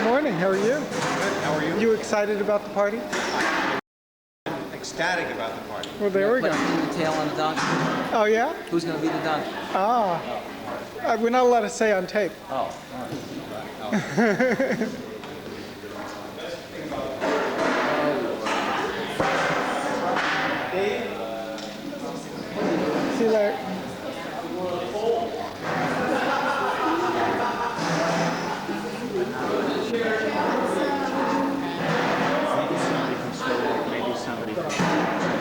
Good morning. How are you? Good. How are you? You excited about the party? Ecstatic about the party. Well, there we go. Putting the tail on the donkey. Oh, yeah? Who's going to be the donkey? We're not allowed to say on tape. Oh, all right. See you later.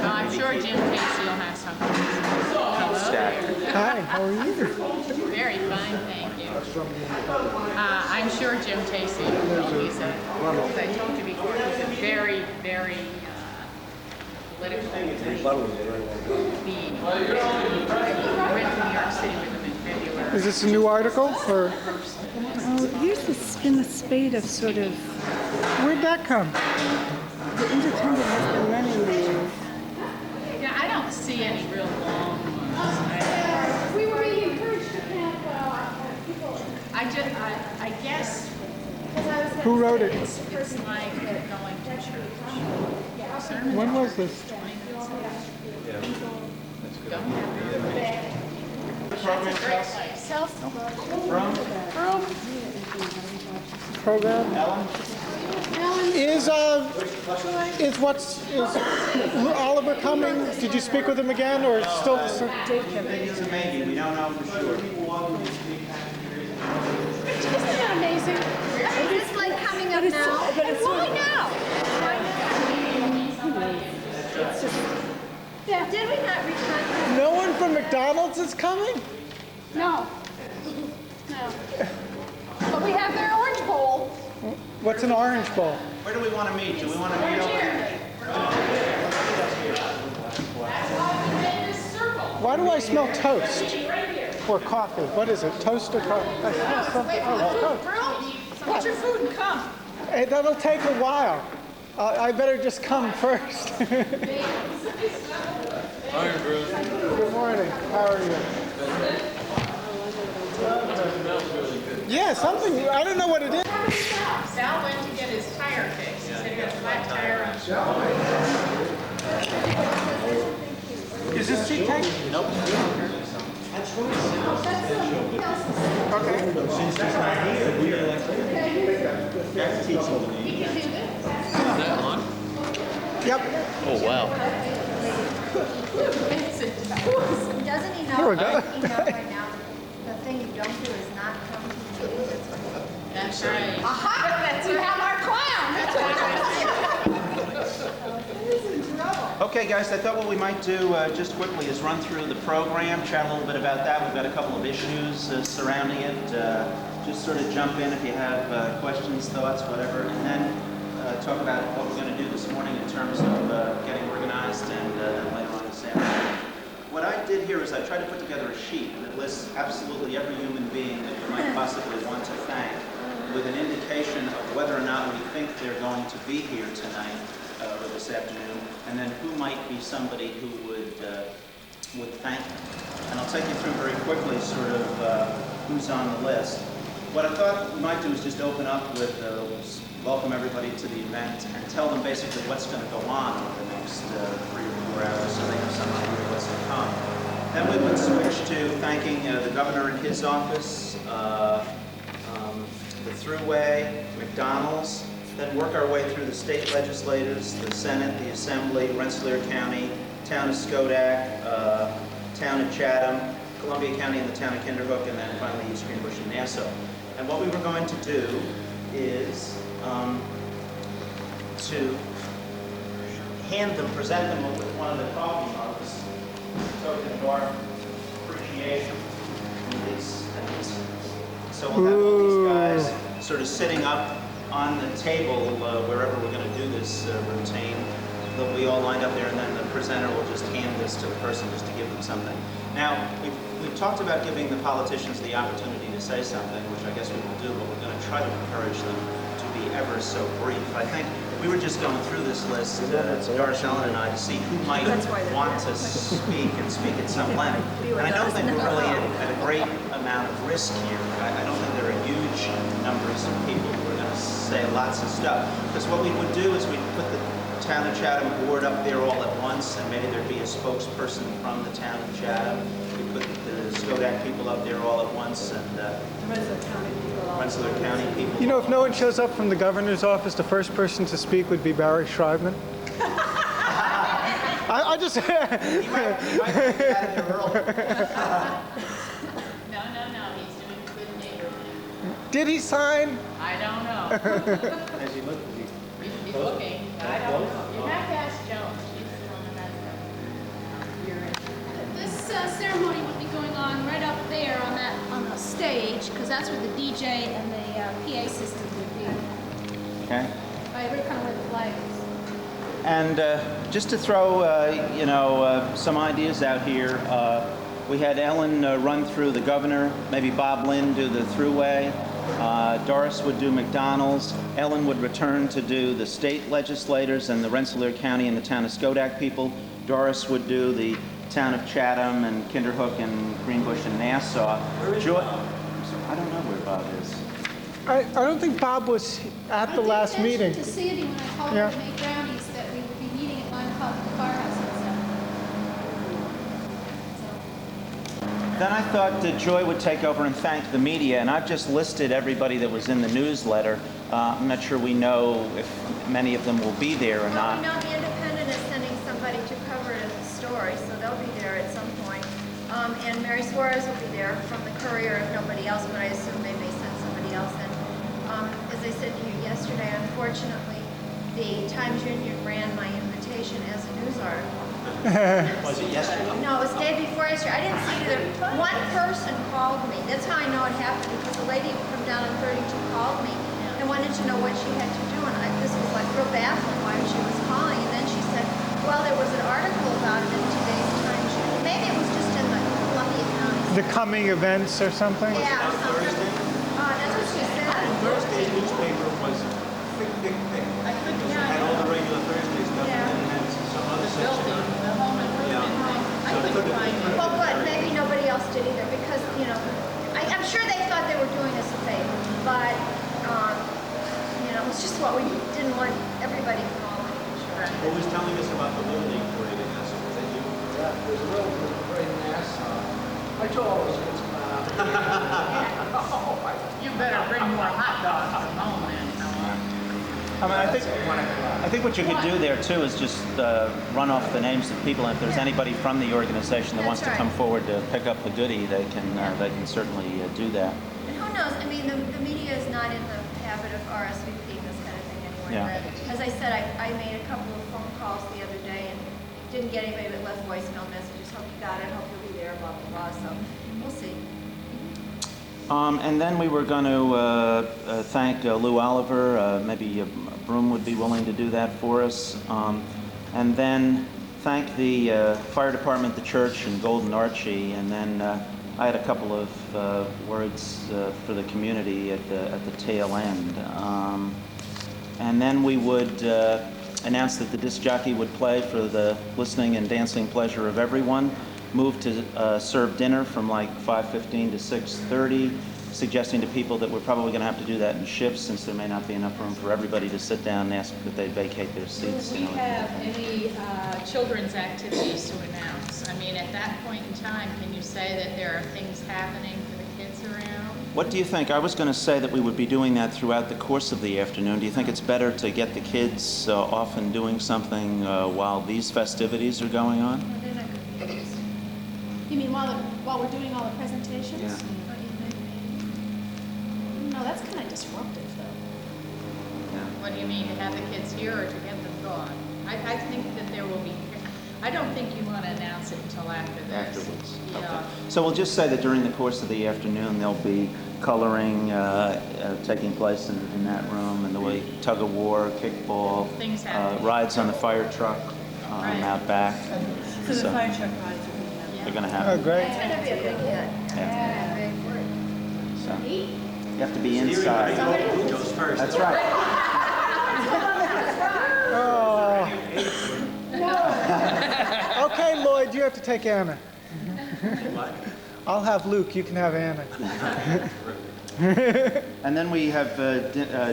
I'm sure Jim Casey will have something. Hello? Hi, how are you? Very fine, thank you. I'm sure Jim Casey will. He's a, as I told you before, he's a very, very political being. I went to New York City with him in February. Is this a new article? Or There's been a spate of sort of, where'd that come? the Independent has been running these. Yeah, I don't see any real long ones. We were encouraged to camp I guess Who wrote it? it's like going to church. When was this? Program? Is Oliver coming? Did you speak with him again, or still? He's a maybe. We don't know for sure. Isn't that amazing? Is this like coming up now? And why now? Yeah, did we not reach that? No one from McDonald's is coming? No. No. But we have their orange bowl. What's an orange bowl? Where do we want to meet? Do we want to meet over here? Why do I smell toast? Or coffee? What is it? Toast or coffee? I smell something. Oh, toast. Get your food and come. Hey, that'll take a while. I better just come first. Good morning. How are you? Yeah, something. I don't know what it is. Sal went to get his tire fixed. He said he got a flat tire on. Is this seat taken? Nope. Okay. Yep. Oh, wow. Doesn't he know? Here we go. Doesn't he know right now the thing you don't do is not come to the meeting? That's right. Aha! That's you have our clown. That's Okay, guys, I thought what we might do just quickly is run through the program, chat a little bit about that. We've got a couple of issues surrounding it. Just sort of jump in if you have questions, thoughts, whatever, and then talk about what we're going to do this morning in terms of getting organized and later on this afternoon. What I did here is I tried to put together a sheet that lists absolutely every human being that you might possibly want to thank, with an indication of whether or not we think they're going to be here tonight or this afternoon, and then who might be somebody who would thank them. And I'll take you through very quickly sort of who's on the list. What I thought we might do is just open up with welcome everybody to the event and tell them basically what's going to go on over the next 3 or 4 hours so they have some idea of what's to come. Then we would switch to thanking the governor and his office, the Thruway, McDonald's, then work our way through the state legislators, the Senate, the Assembly, Rensselaer County, town of Schodack, town of Chatham, Columbia County and the town of Kinderhook, and then finally East Greenbush and Nassau. And what we were going to do is to present them with one of the coffee mugs, token of our appreciation from these. So we'll have all these guys sort of sitting up on the table wherever we're going to do this routine. They'll be all lined up there, and then the presenter will just hand this to the person just to give them something. Now, we've talked about giving the politicians the opportunity to say something, which I guess we will do, but we're going to try to encourage them to be ever so brief. I think we were just going through this list, Darshellen and I, to see who might want to speak and speak at some length. And I don't think we're really at a great amount of risk here. I don't think there are huge numbers of people who are going to say say lots of stuff. Because what we would do is we'd put the Town of Chatham board up there all at once, and maybe there'd be a spokesperson from the Town of Chatham. We put the Skodak people up there all at once, and Rensselaer County people. You know, if no one shows up from the governor's office, the first person to speak would be Barry Schreibman. I just... He might be out of there early. No, he's doing a good neighbor. Did he sign? I don't know. As you look, He's looking. I don't know. You have to ask Jones. She's the one that has This ceremony will be going on right up there on the stage, because that's where the DJ and the PA system would be. okay. Right kind of where the flag is. And just to throw, some ideas out here, we had Ellen run through the governor, maybe Bob Lynn do the thruway, Doris would do McDonald's, Ellen would return to do the state legislators and the Rensselaer County and the town of Skodak people. Doris would do the town of Chatham and Kinderhook and Greenbush and Nassau. I don't know where Bob is. I don't think Bob was at the last meeting. I did mention to Sandy when I called her to make brownies that we would be meeting at 9 o'clock at the firehouse at 7. Then I thought that Joy would take over and thank the media, and I've just listed everybody that was in the newsletter. I'm not sure we know if many of them will be there or Well, not. we know the Independent is sending somebody to cover the story, so they'll be there at some point. And Mary Suarez will be there from the Courier if nobody else, but I assume they may send somebody else in. As I said to you yesterday, unfortunately, the Times Union ran my invitation as a news article. Was it yesterday? No, it was the day before yesterday. I didn't see either. One person called me. That's how I know it happened, because the lady from down on 32 called me and wanted to know what she had to do. And this was like real baffling why she was calling. And then she said, well, there was an article about it in today's Times Union. Maybe it was just in the Columbia County. The coming events or something? Yeah, or something. That's what she said. Thursday's newspaper was thick. Had all the regular Thursday stuff, Yeah. and then had some other section building, on. the home improvement thing. I couldn't find it. Well, good. Maybe nobody else did either, because, I'm sure they thought they were doing us a favor. But, it's just what we didn't want everybody calling. What was telling us about the Little League parade in Nassau? Was that you? Yeah, there's a little bit of rain in Nassau. I told all those kids, You better bring more hot dogs from home then. I mean, I think what you could do there too is just run off the names of people, and if there's anybody from the organization that wants to That's come right. forward to pick up the goodie, they can certainly do that. And who knows? I mean, the media is not in the habit of RSVPing this kind of thing anyway. Yeah. But as I said, I made a couple of phone calls the other day and didn't get anybody that left voicemail messages. Hope you got it. Hope you'll be there. Blah blah blah. So we'll see. And then we were going to thank Lou Oliver. Maybe Broom would be willing to do that for us. And then thank the fire department, the church, and Golden Archie. And then I had a couple of words for the community at the tail end. And then we would announce that the disc jockey would play for the listening and dancing pleasure of everyone. Move to serve dinner from like 5:15 to 6:30, suggesting to people that we're probably going to have to do that in shifts since there may not be enough room for everybody to sit down and ask that they vacate their seats. Do we have any children's activities to announce? I mean, at that point in time, can you say that there are things happening for the kids around? What do you think? I was going to say that we would be doing that throughout the course of the afternoon. Do you think it's better to get the kids off and doing something while these festivities are going on? Well, they're not going to be used. You mean while we're doing all the presentations? Yeah. Don't you think? No, that's kind of disruptive, though. What do you mean, to have the kids here or to get them gone? I think that there will be, I don't think you want to announce it until after this. Afterwards. Yeah. Okay. So we'll just say that during the course of the afternoon, there'll be coloring taking place in that room, and the way tug of war, kickball, Things happening. rides on the fire truck Right. out back. So the So fire truck rides are going to they're going to Oh, have. great. It's going to be a big hit. It's going to be a big word. So you have to be inside. Joe's first. That's right. Oh. Okay, Lloyd, you have to take Anna. What? I'll have Luke, you can have Anna. And then we have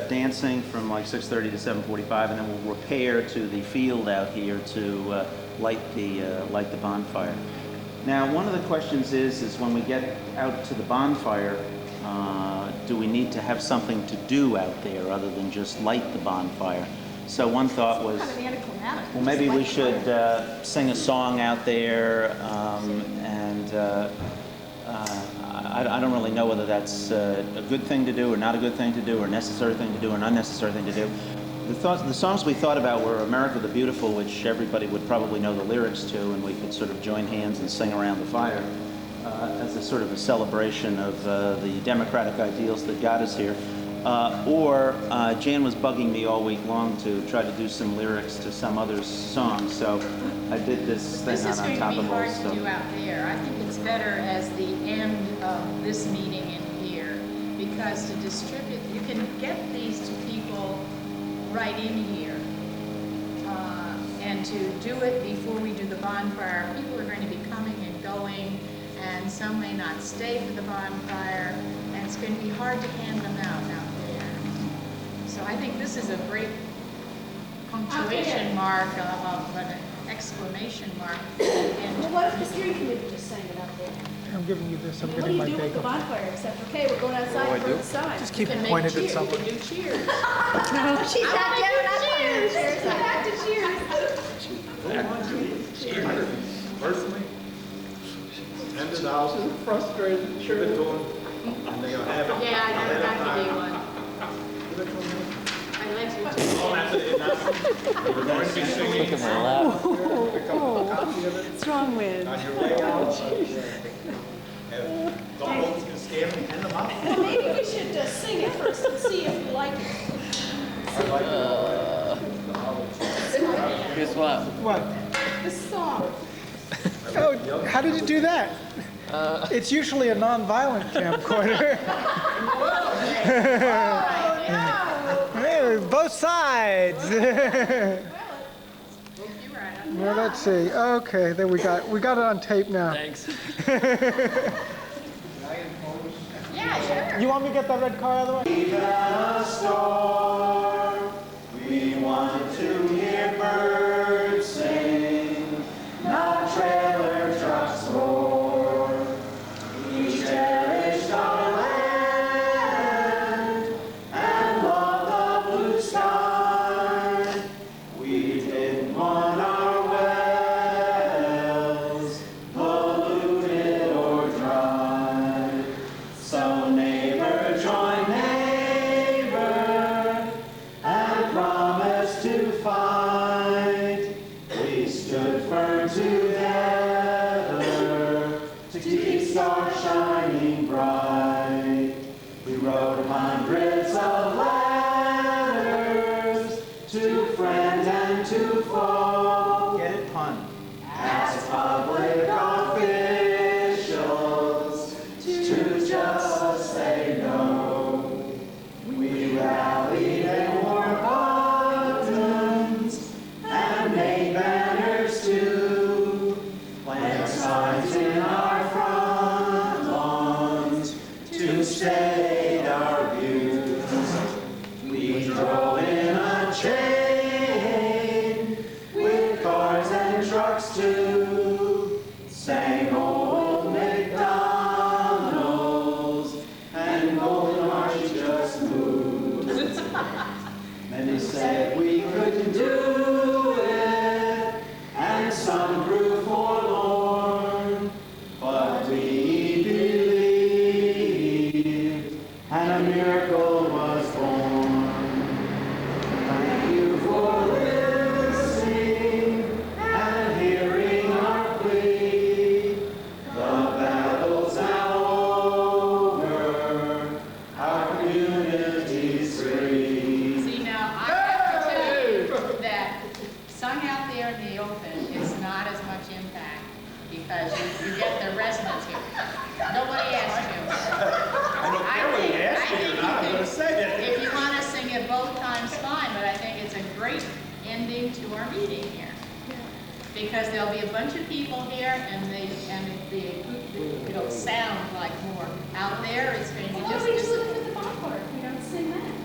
dancing from like 6:30 to 7:45, and then we'll repair to the field out here to light the bonfire. Now, one of the questions is when we get out to the bonfire, do we need to have something to do out there other than just light the bonfire? So one thought was, well, maybe we should sing a song out there, and I don't really know whether that's a good thing to do or not a good thing to do, or a necessary thing to do or an unnecessary thing to do. The songs we thought about were America the Beautiful, which everybody would probably know the lyrics to, and we could sort of join hands and sing around the fire as a sort of a celebration of the democratic ideals that got us here. Or Jan was bugging me all week long to try to do some lyrics to some other song, so I did this thing This is on going to top be of hard all to stuff. do out there. I think it's better as the end of this meeting in here, because to distribute, you can get these to people right in here. And to do it before we do the bonfire, people are going to be coming and going, and some may not stay for the bonfire, and it's going to be hard to hand them out there. So I think this is a great punctuation mark of an exclamation mark. And Well, what if the steering committee just sang it up there? I'm giving you this. I'm What do getting you my do with the bagel. bonfire except, okay, we're going outside for the sign? Just you keep can it make pointed cheers. at someone. You can do cheers. She's not giving up on her. Cheers, go back to cheers. Personally, $10,000, frustrated, give it to them, and they're gonna have it. Yeah, I never got to do one. I let you do Oh, after they announce it, we're going to be singing. Pick up a copy of it What's wrong with? on your way out. Don't hold it, scan them, hand them out. Well, maybe we should sing it first and see if we like it. Guess what? What? The song. Oh, how did you do that? It's usually a non-violent camcorder. Hey, both sides. Well, let's see. Okay, there we got it on tape now. Thanks. Yeah, sure. You want me to get that red car out of the way? We want to hear birds sing, not trailer trucks roar. We cherished our land and love the blue sky. We didn't want our wells polluted or dry. So neighbor join neighbor and promised to fight. We stood firm together to keep stars shining bright. We wrote hundreds of letters to friend and to foe. Get it, pun? As public officials to just say no. We rallied and wore buttons and made banners too. Planted signs in our front lawns to state our views. We drove in a chain with cars and trucks too. Sang old McDonald's and Golden Arch just moved. Many said we couldn't do it, and some grew forlorn. But we believed, and a miracle was born. Thank you for listening and hearing our plea. The battle's now over, our community's free. See, now, I have to tell you that sung out there in the open is not as much impact because you get the residents here. Nobody asked you. I don't care whether you ask me or not, I'm gonna say it. If you want to sing it both times, fine, but I think it's a great ending to our meeting here. Because there'll be a bunch of people here it'll sound like more. Out there, it's going to be just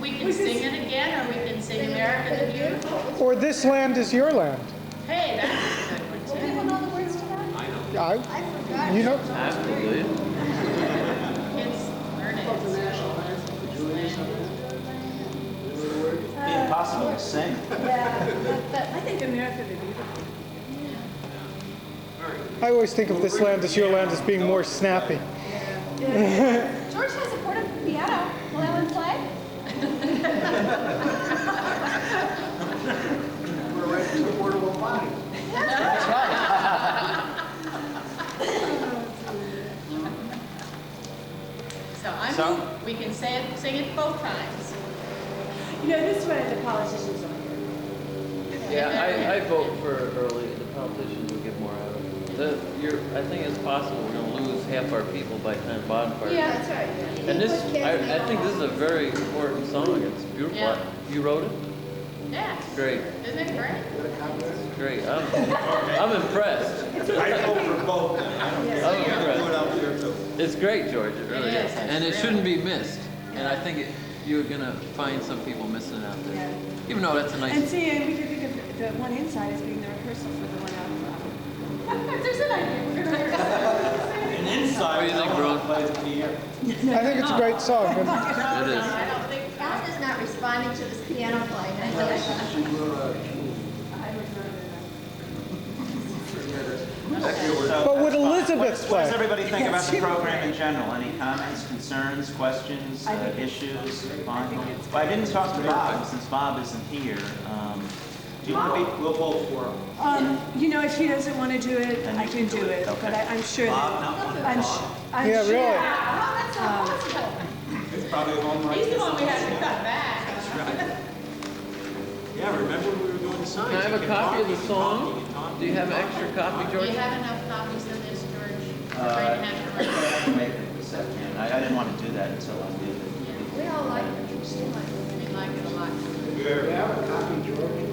We can sing it again, or we can sing America the Beautiful. Or This Land Is Your Land. Hey, that's a good one too. People know the words to that? I, I forgot. you know, Absolutely. Kids learn it. It'd be impossible to sing. I think America the Beautiful. I always think of This Land Is Your Land as being more snappy. George has a portable piano. Will Ellen play? We're right to the portable body. We can sing it both times. You know, this one the politicians on here. Yeah, I vote for early. The politicians will get more out of it. I think it's possible we're going to lose half our people by the time bonfire. Yeah, that's right. And this, I think this is a very important song. It's beautiful. Yeah. You wrote it? Yeah. Great. Isn't it great? It's great. I'm impressed. I vote for both. I'm Do it impressed. out there too. It's great, George. It really It is. is. And it It's shouldn't really- be missed. And I think you're going to find some people missing it out there. Even though that's a nice... And see, and we could think of the one inside as being the rehearsal for the one out front. There's an idea. We're going to rehearse. And inside, What do you think, Ron? plays the piano. I think it's a great song. It is. I don't think. Alan is not responding to this piano playing. She wrote a But would Elizabeth What play? does everybody think about the program in general? Any comments, concerns, questions, issues? Well, I didn't talk to Bob since Bob isn't here. Do you want to be? We'll vote for him. You know, if he doesn't want to do it, I can do it. But I'm sure that... I'm Yeah, sure. really. It's probably a home run. He's the one we have to cut back. Yeah, remember we were doing the signs? Can I have a copy of the song? Do you have an extra copy, Do George? you have enough copies of this, George? We're I going to have to run. can make it this afternoon. I didn't want to do that until I did it. We all like it. We still like it. We like it a lot. You have a copy, George?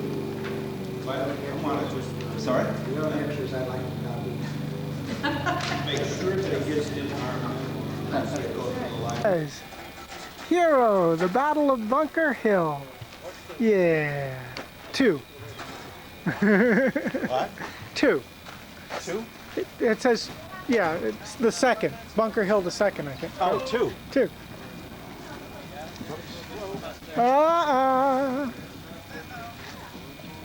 But I want to just Sorry? You know, extras, I'd like a copy. make sure that it gets in our, once it goes to the library. Guys, Hero, the Battle of Bunker Hill. Yeah. 2. What? 2. 2? It says, yeah, it's the second. Bunker Hill the second, I think. Oh, 2. 2.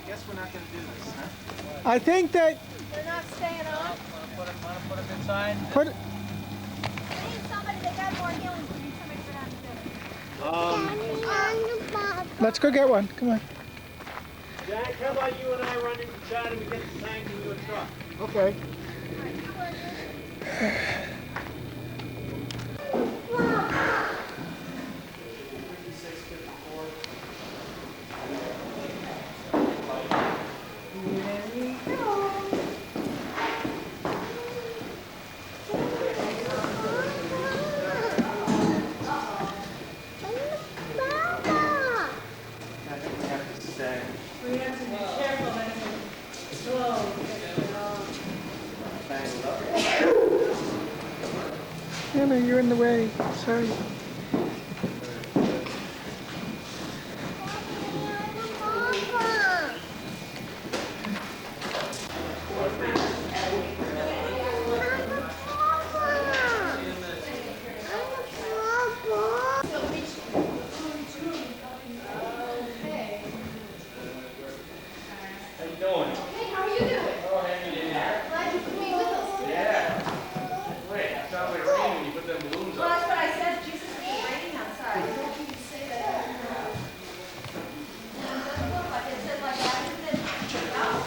Guess we're not going to do this, huh? I think that They're not staying on. Want to put them inside? put I need somebody that got more healing for you. Somebody for that. let's go get one. Come on. Jack, how about you and I run inside and we get the tank into a truck? Okay. I think we have to stay. We have to be careful that it's slow. Anna, you're in the way. Sorry. Hey, how are you doing? Glad you could be with us. Well, that's what I said. Jesus is raining outside. I don't know if you can say that. It doesn't look like it. It says like after the out.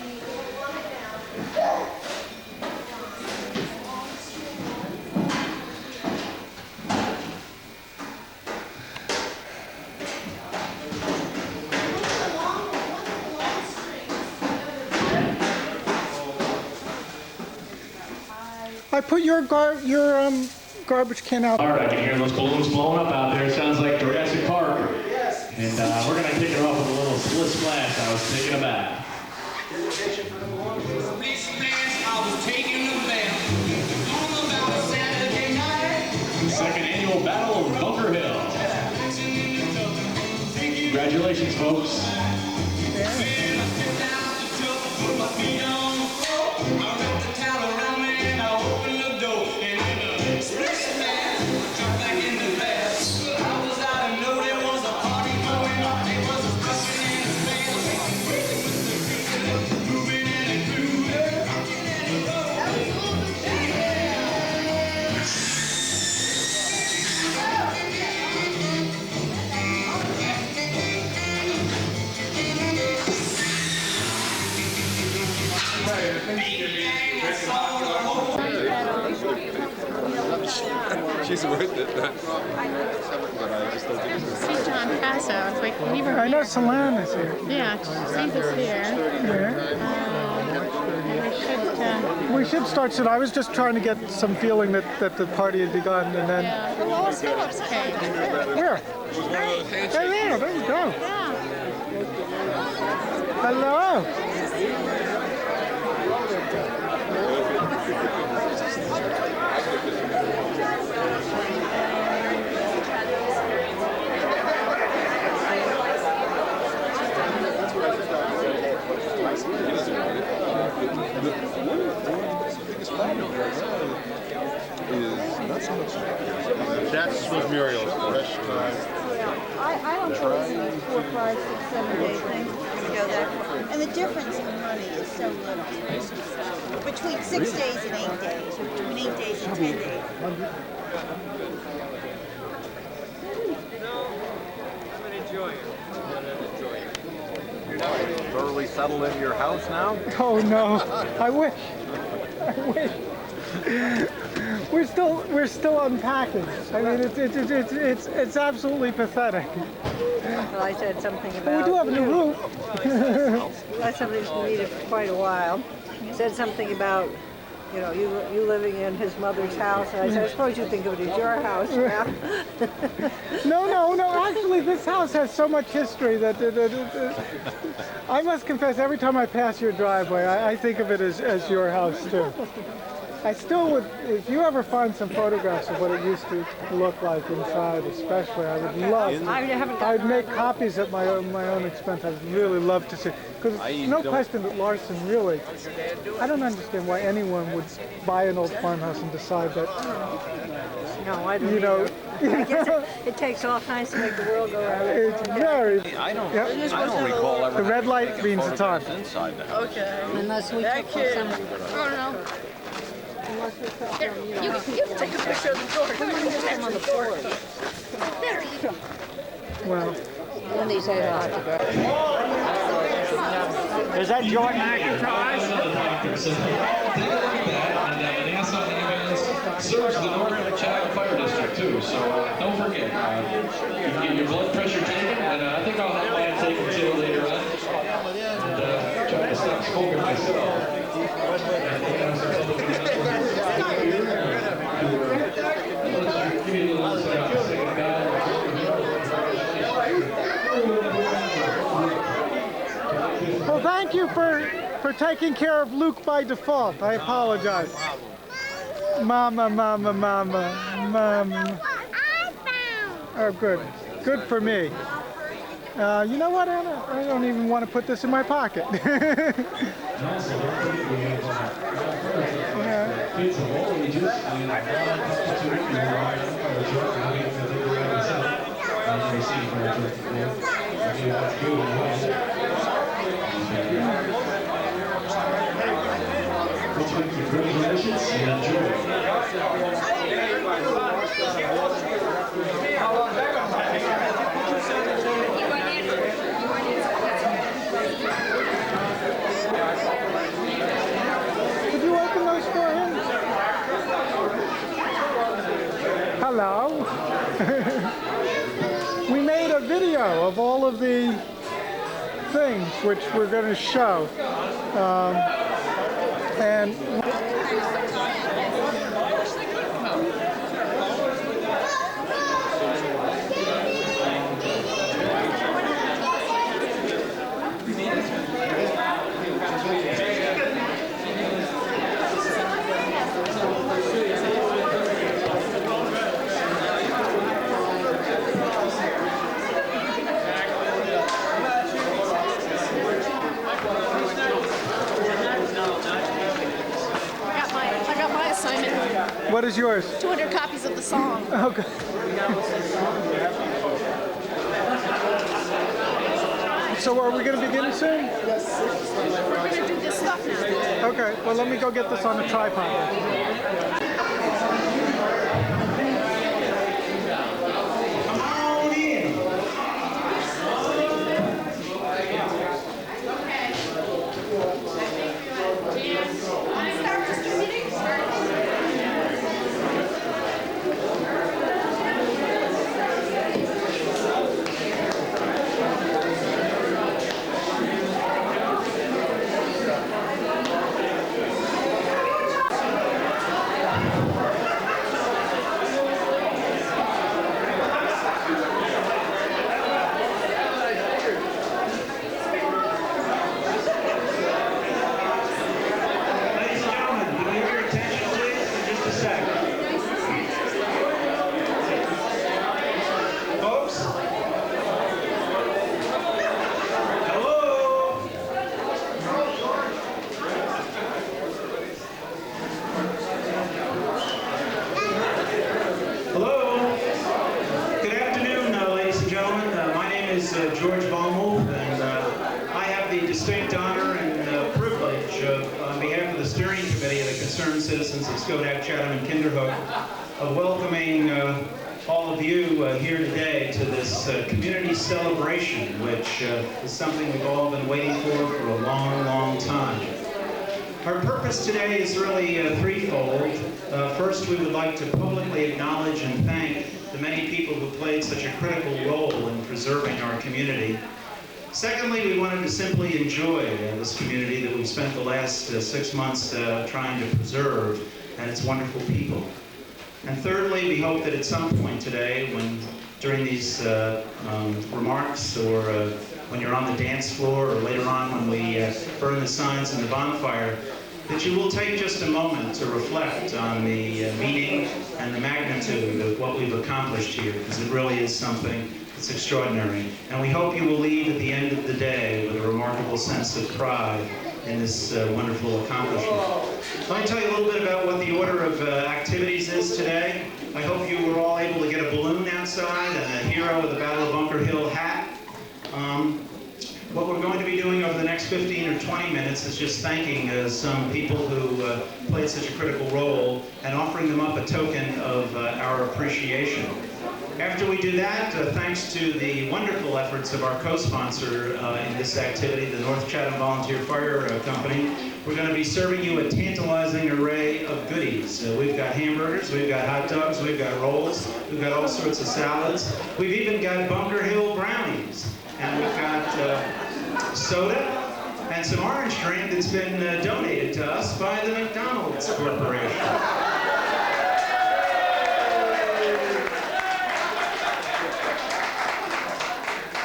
You want it down. I put your garbage can out. All right, I can hear those balloons blowing up out there. It sounds like Jurassic Park. Yes. And we're going to kick it off with a little split splash. I was taking a bath. Second annual Battle of Bunker Hill. Congratulations, folks. She's worth it. See John Paso. It's like leave her I know here. Solange is here. Yeah, see this here. And We should start soon. I was just trying to get some feeling that the party had begun, and then yeah, the Lois Phillips came. where? Hey, there you go. Yeah. Hello. That's was Muriel's restaurant. I don't believe in 4, 5, 6, 7 day things to go that far. And the difference in money is so little. Between 6 days and 8 days, or between 8 days and 10 days. Thoroughly settled in your house now? Oh no, I wish. I wish. We're still unpacking. I mean, it's absolutely pathetic. Well, I said something But about... we do have a new roof. That's something that's been needed for quite a while. Said something about, you know, you living in his mother's house. And I said, I suppose you think of it as your house now. No. Actually, this house has so much history that I must confess, every time I pass your driveway, I think of it as your house too. I still would, if you ever find some photographs of what it used to look like inside, especially, I would love. I'd make copies at my own expense. I'd really love to see, because no question that Larson really. I don't understand why anyone would buy an old farmhouse and decide that. No, I don't. You know. I guess it takes all kinds to make the world go round. It's very. I don't The recall ever. red light means it's on. Inside the house. Okay. Unless we took some... Oh, no. Unless we took Here, some, you can take a picture of the door. Come on, put them on the floor. There you go. Well. Wendy said Is that Jordan McIntosh? And Nassau Ambulance serves the North Child Fire District too, so don't forget. You can get your blood pressure taken, and I think I'll have mine taken too later on. And try to stop smoking myself. Give you a little second bell. Well, thank you for taking care of Luke by default. I apologize. Mama. Oh, good. Good for me. You know what, Anna? I don't even want to put this in my pocket. Congratulations and enjoy. Could you open those for him? Hello. We made a video of all of the things which we're going to show. And What is yours? 200 copies of the song. Okay. So are we going to begin soon? Yes. We're going to do this stuff now. Okay, well let me go get this on the tripod. George Baumel, and I have the distinct honor and privilege on behalf of the steering committee of the Concerned Citizens of Schodack, Chatham, and Kinderhook, of welcoming all of you here today to this community celebration, which is something we've all been waiting for a long, long time. Our purpose today is really threefold. First, we would like to publicly acknowledge and thank the many people who played such a critical role in preserving our community. Secondly, we wanted to simply enjoy this community that we've spent the last 6 months trying to preserve and its wonderful people. And thirdly, we hope that at some point today, during these remarks, or when you're on the dance floor, or later on when we burn the signs in the bonfire, that you will take just a moment to reflect on the meaning and the magnitude of what we've accomplished here, because it really is something that's extraordinary. And we hope you will leave at the end of the day with a remarkable sense of pride in this wonderful accomplishment. Let me tell you a little bit about what the order of activities is today. I hope you were all able to get a balloon outside and a hero with a Battle of Bunker Hill hat. What we're going to be doing over the next 15 or 20 minutes is just thanking some people who played such a critical role and offering them up a token of our appreciation. After we do that, thanks to the wonderful efforts of our co-sponsor in this activity, the North Chatham Volunteer Fire Company, we're going to be serving you a tantalizing array of goodies. We've got hamburgers, we've got hot dogs, we've got rolls, we've got all sorts of salads. We've even got Bunker Hill brownies. And we've got soda and some orange drink that's been donated to us by the McDonald's Corporation.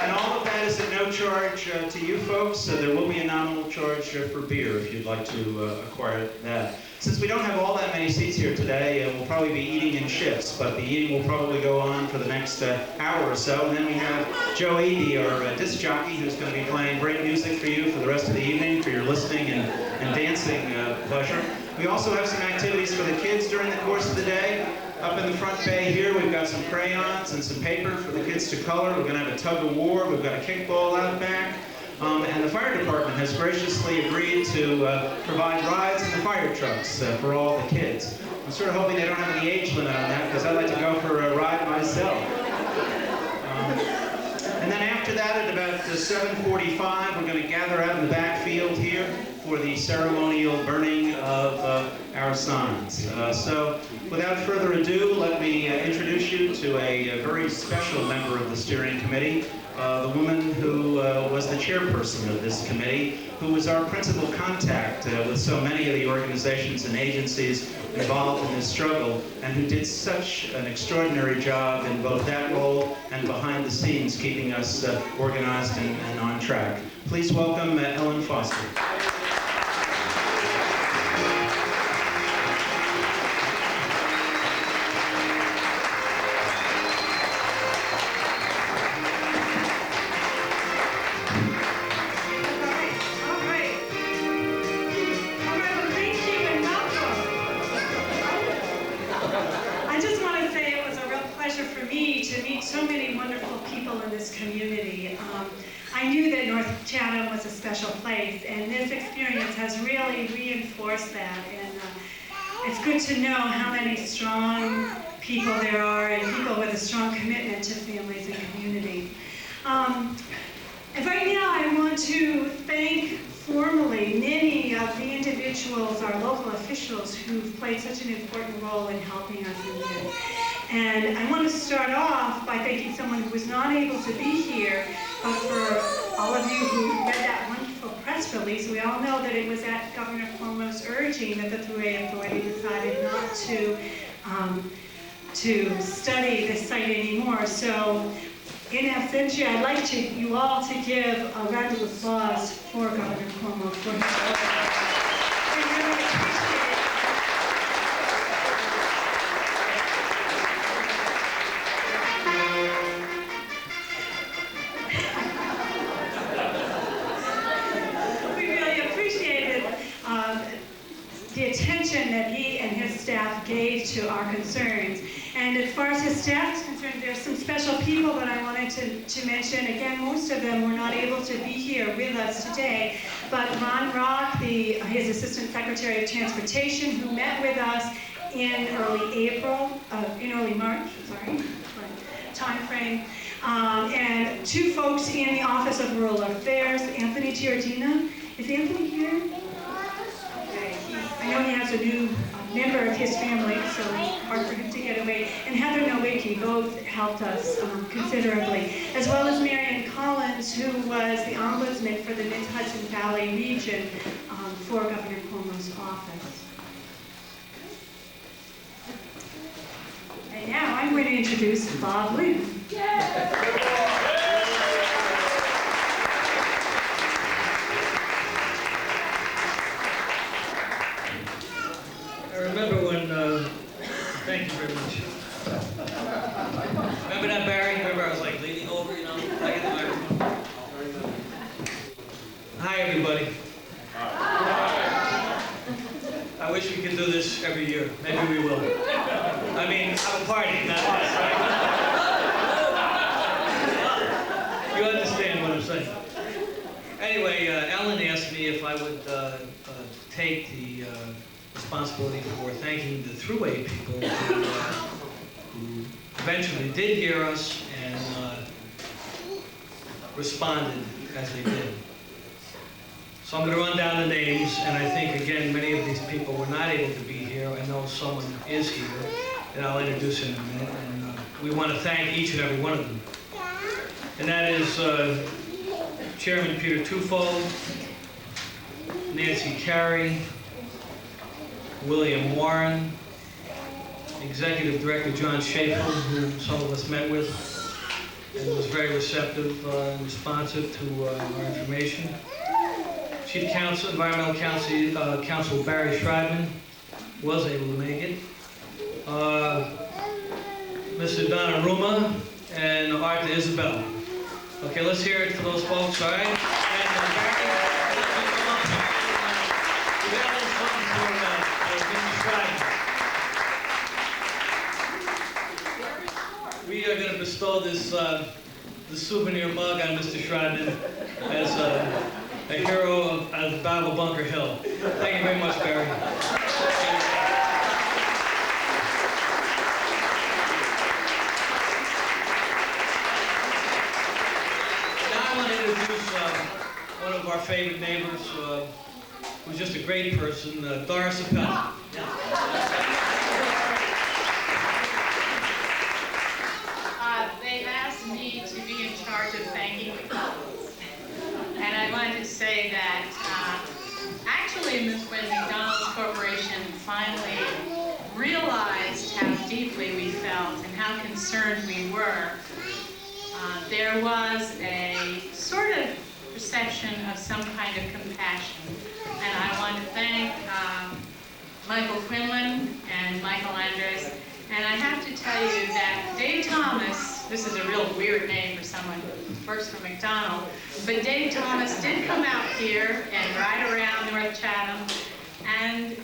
And all of that is at no charge to you folks. There will be a nominal charge for beer if you'd like to acquire that. Since we don't have all that many seats here today, we'll probably be eating in shifts, but the eating will probably go on for the next hour or so. And then we have Joe Eady, our disc jockey, who's going to be playing great music for you for the rest of the evening, for your listening and dancing pleasure. We also have some activities for the kids during the course of the day. Up in the front bay here, we've got some crayons and some paper for the kids to color. We're going to have a tug of war. We've got a kickball out back. And the fire department has graciously agreed to provide rides in the fire trucks for all the kids. I'm sort of hoping they don't have any age limit on that, because I'd like to go for a ride myself. And then after that, at about 7:45, we're going to gather out in the back field here for the ceremonial burning of our signs. So without further ado, let me introduce you to a very special member of the steering committee, the woman who was the chairperson of this committee, who was our principal contact with so many of the organizations and agencies involved in this struggle, and who did such an extraordinary job in both that role and behind the scenes, keeping us organized and on track. Please welcome Ellen Foster. I knew that North Chatham was a special place, and this experience has really reinforced that. And it's good to know how many strong people there are, and people with a strong commitment to families and communities. And right now I want to thank formally many of the individuals, our local officials, who've played such an important role in helping us in this. And I want to start off by thanking someone who was not able to be here, but for all of you who read that wonderful press release. We all know that it was at Governor Cuomo's urging that the Thruway Authority decided not to study this site anymore. So in absentia, I'd like you all to give a round of applause for Governor Cuomo for his work. We really appreciate it. We really appreciated the attention that he and his staff gave to our concerns. And as far as his staff is concerned, there's some special people that I wanted to mention. Again, most of them were not able to be here with us today, but Ron Rock, his Assistant Secretary of Transportation, who met with us in early March, time frame, and two folks in the Office of Rural Affairs, Anthony Giardina. Is Anthony here? Okay. I know he has a new member of his family, so it's hard for him to get away. And Heather Nowicki both helped us considerably, as well as Marion Collins, who was the ombudsman for the Mid-Hudson Valley region for Governor Cuomo's office. And now I'm going to introduce Bob Lynn. I remember when, thank you very much. Remember that, Barry? Remember I was like leaning over, you know, I get the microphone. Hi, everybody. I wish we could do this every year. Maybe we will. I mean, have a party, not this, right? You understand what I'm saying. Anyway, Ellen asked me if I would take the responsibility for thanking the Thruway people who eventually did hear us and responded as they did. So I'm going to run down the names, and I think, again, many of these people were not able to be here. I know someone is here, and I'll introduce him in a minute. And we want to thank each and every one of them. And that is Chairman Peter Tufo, Nancy Carey, William Warren, Executive Director John Schaefer, who some of us met with, and was very receptive and responsive to our information. Chief Counsel, Environmental Counsel Barry Schreibman was able to make it. Mr. Donnarumma and Arthur Isabel. Okay, let's hear it for those folks, all right? And we are going to bestow this the souvenir mug on Mr. Schreibman as a hero of the Battle of Bunker Hill. Thank you very much, Barry. Now I want to introduce one of our favorite neighbors, who's just a great person, Doris Appel. They've asked me to be in charge of thanking McDonald's. And I wanted to say that actually when McDonald's Corporation finally realized how deeply we felt and how concerned we were, there was a sort of perception of some kind of compassion. And I want to thank Michael Quinlan and Michael Andres. And I have to tell you that Dave Thomas, this is a real weird name for someone who works for McDonald's, but Dave Thomas did come out here and ride around North Chatham and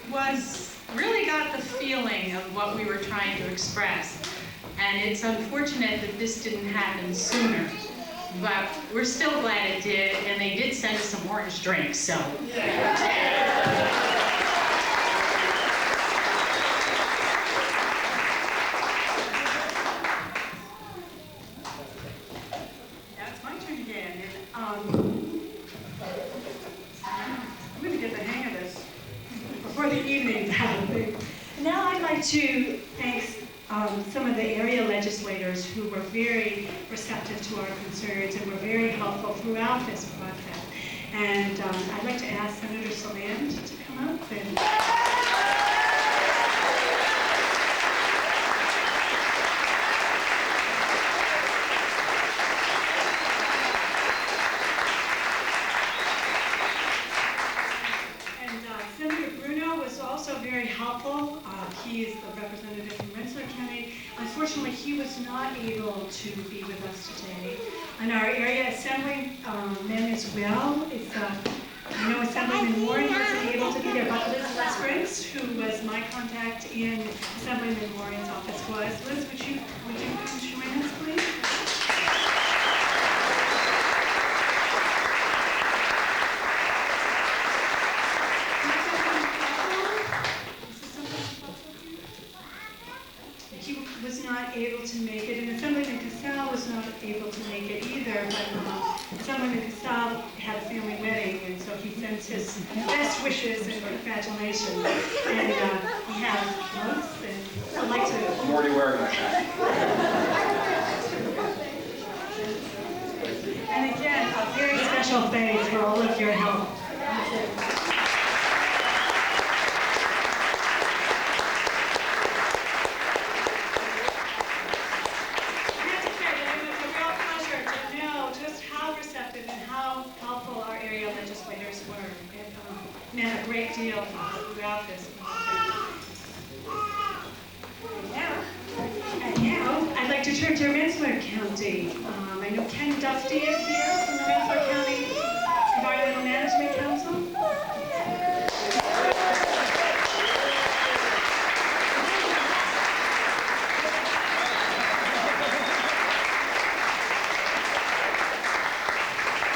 really got the feeling of what we were trying to express. And it's unfortunate that this didn't happen sooner. but we're still glad it did, and they did send us some orange drinks, so. Now it's my turn again. I'm going to get the hang of this before the evening's out. Now I'd like to thank some of the area legislators who were very receptive to our concerns and were very helpful throughout this process. And I'd like to ask Senator Saland to come up and... Senator Bruno was also very helpful. He is the representative from Rensselaer County. Unfortunately, he was not able to be with us today. And our area assemblyman as well is, I know Assemblyman Warren wasn't able to be there, but Liz Spriggs, who was my contact in Assemblyman Warren's office, was. Liz, would you join us, please? Was not able to make it, and Assemblyman Casal was not able to make it either, but Assemblyman Casal had a family wedding, and so he sends his best wishes and congratulations. And we have mugs, and I'd like to... I'm already wearing my And again, a very special thanks for all of your help. Meant a great deal throughout this process. And now, I'd like to turn to Rensselaer County. I know Ken Dusty is here from the Rensselaer County Environmental Management Council.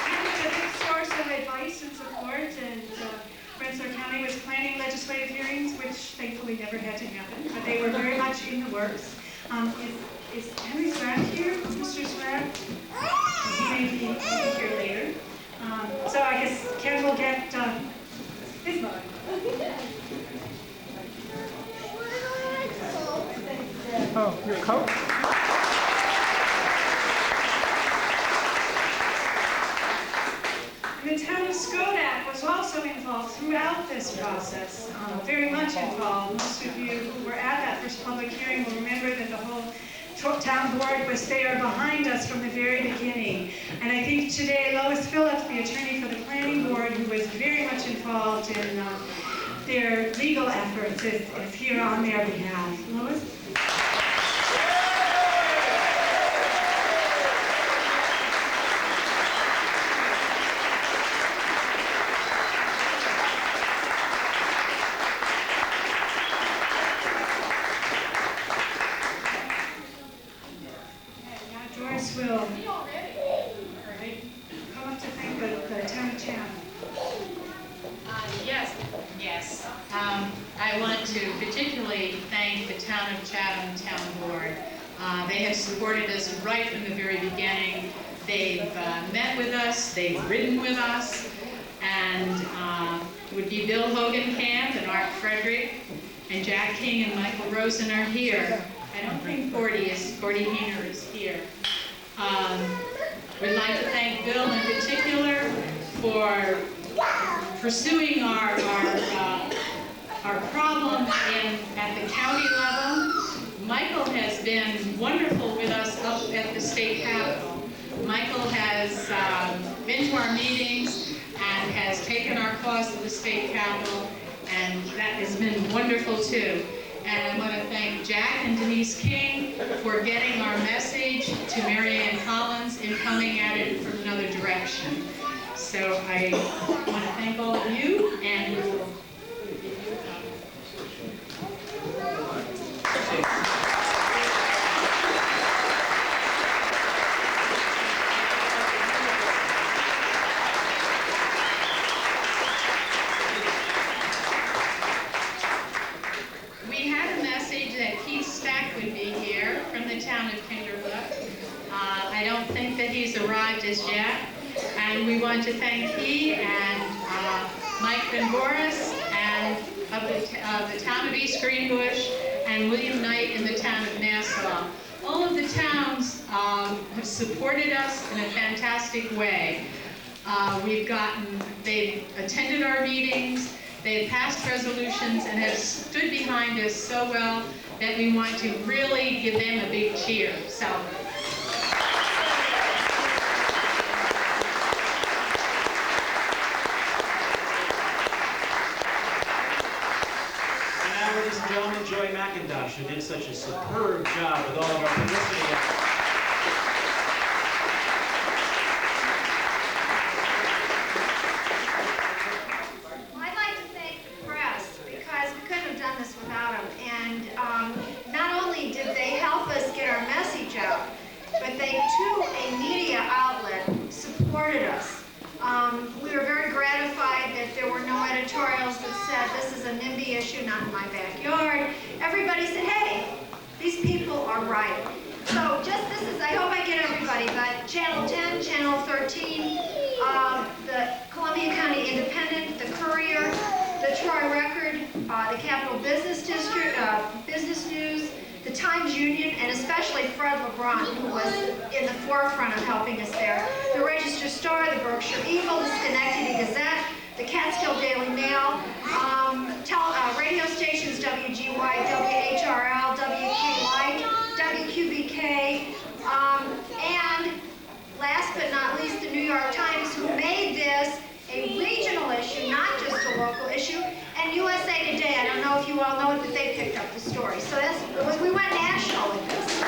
Ken is a big source of advice and support, and Rensselaer County was planning legislative hearings, which thankfully never had to happen, but they were very much in the works. Is Henry Swack here? Mr. Swack? He may be here later. So I guess Ken will get his mug. Oh, your coat? The town of Skodak was also involved throughout this process, very much involved. Most of you who were at that first public hearing will remember that the whole town board was there behind us from the very beginning. And I think today Lois Phillips, the attorney for the planning board, who was very much involved in their legal efforts, is here on their behalf. Lois? Will come up to thank the town of Chatham. Yes. I want to particularly thank the Town of Chatham Town Board. They have supported us right from the very beginning. They've met with us, they've ridden with us, and it would be Bill Hogenkamp and Art Frederick, and Jack King and Michael Rosen are here. I don't think Gordy Heener is here. We'd like to thank Bill in particular for pursuing our problem at the county level. Michael has been wonderful with us up at the state capitol. Michael has been to our meetings and has taken our cause to the state capitol, and that has been wonderful too. And I want to thank Jack and Denise King for getting our message to Mary Ann Collins and coming at it from another direction. So I want to thank all of you, and we will we want to thank he and Mike Van Boris and of the town of East Greenbush and William Knight in the town of Nassau. All of the towns have supported us in a fantastic way. They've attended our meetings, they've passed resolutions, and have stood behind us so well that we want to really give them a big cheer. So. And now, ladies and gentlemen, Joy McIntosh, who did such a superb job with all of our publicity efforts. Not only did they help us get our message out, but they, too, a media outlet, supported us. We were very gratified that there were no editorials that said, this is a NIMBY issue, not in my backyard. Everybody said, hey, these people are right. So I hope I get everybody, but Channel 10, Channel 13, the Columbia County Independent, the Courier, the Troy Record, the Capital Business District, Business News, the Times Union, and especially Fred LeBron, who was in the forefront of helping us there. The Register Star, the Berkshire Eagle, the Schenectady Gazette, the Catskill Daily Mail, radio stations WGY, WHRL, WKY, WQBK, and last but not least, the New York Times, who made this a regional issue, not just a local issue, and USA Today. I don't know if you all know it, but they picked up the story. So we went national with this. I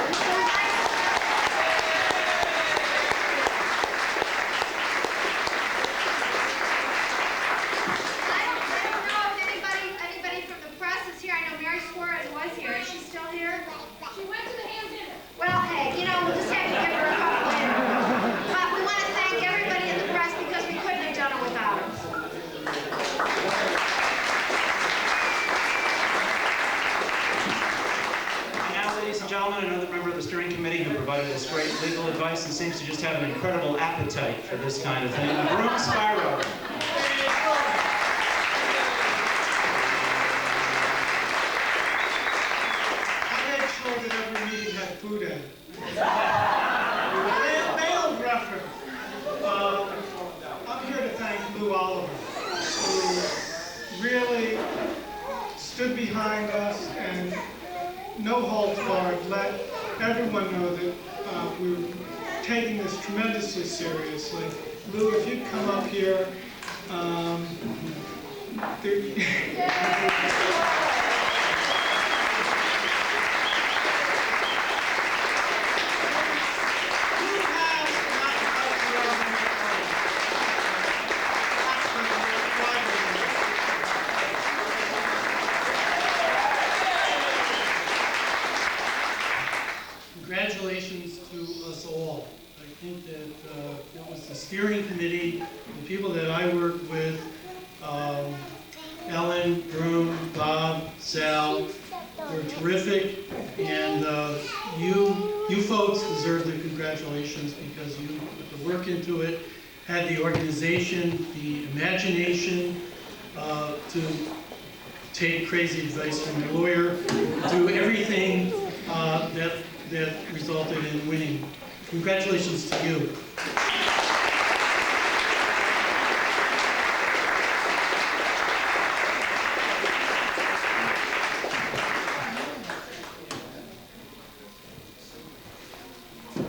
don't know if anybody from the press is here. I know Mary Suarez was here. Is she still here? She went to the ham dinner. Well, hey, we'll just have to give her a couple minutes. But we want to thank everybody in the press because we couldn't have done it without them. Ladies and gentlemen, another member of the steering committee who provided us great legal advice and seems to just have an incredible appetite for this kind of thing, Brooke Spiro. I made sure that every meeting had food in it. Mailed reference. I'm here to thank Lou Oliver, who really stood behind us and no holds barred, let everyone know that we were taking this tremendously seriously. Lou, if you'd come up here. Congratulations to us all. I think that it was the steering committee, the people that I worked with, Ellen, Broom, Bob, Sal, were terrific, and you folks deserve the congratulations because you put the work into it, had the organization, the imagination to take crazy advice from your lawyer, do everything that resulted in winning. Congratulations to you.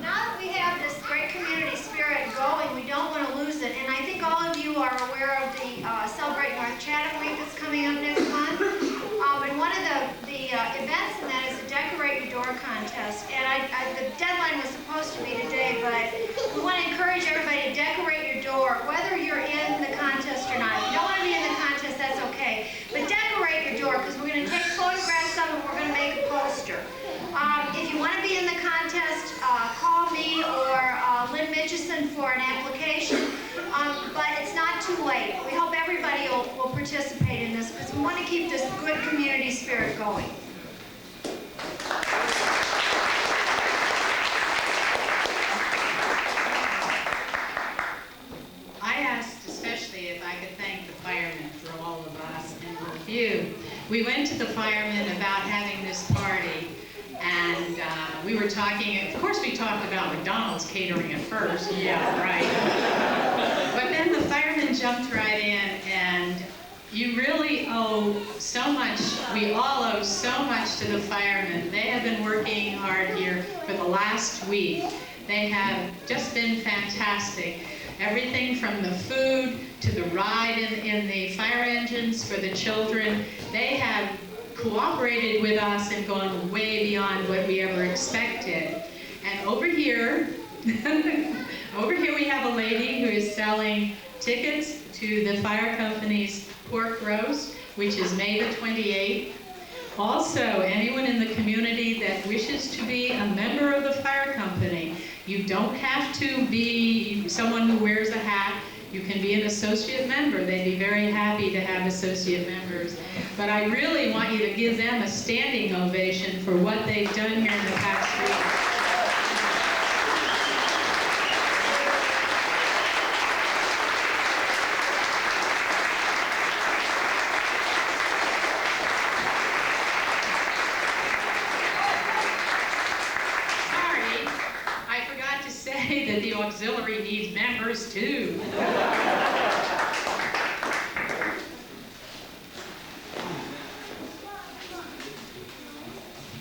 Now that we have this great community spirit going, we don't want to lose it. And I think all of you are aware of the Celebrate North Chatham Week that's coming up next month. And one of the events in that is a Decorate Your Door contest. And the deadline was supposed to be today, but we want to encourage everybody to decorate your door, whether you're in the contest or not. If you don't want to be in the contest, that's okay. But decorate your door, because we're going to take photographs of it, we're going to make a poster. If you want to be in the contest, call me or Lynn Mitchison for an application. But it's not too late. We hope everybody will participate in this because we want to keep this good community spirit going. I we went to the firemen about having this party, and we were talking, of course we talked about McDonald's catering at first, yeah, right. But then the firemen jumped right in, and you really owe so much, we all owe so much to the firemen. They have been working hard here for the last week. They have just been fantastic. Everything from the food to the ride in the fire engines for the children. They have cooperated with us and gone way beyond what we ever expected. And over here, over here we have a lady who is selling tickets to the fire company's pork roast, which is May the 28th. Also, anyone in the community that wishes to be a member of the fire company, you don't have to be someone who wears a hat. You can be an associate member. They'd be very happy to have associate members. But I really want you to give them a standing ovation for what they've done here in the past week. That the auxiliary needs members too.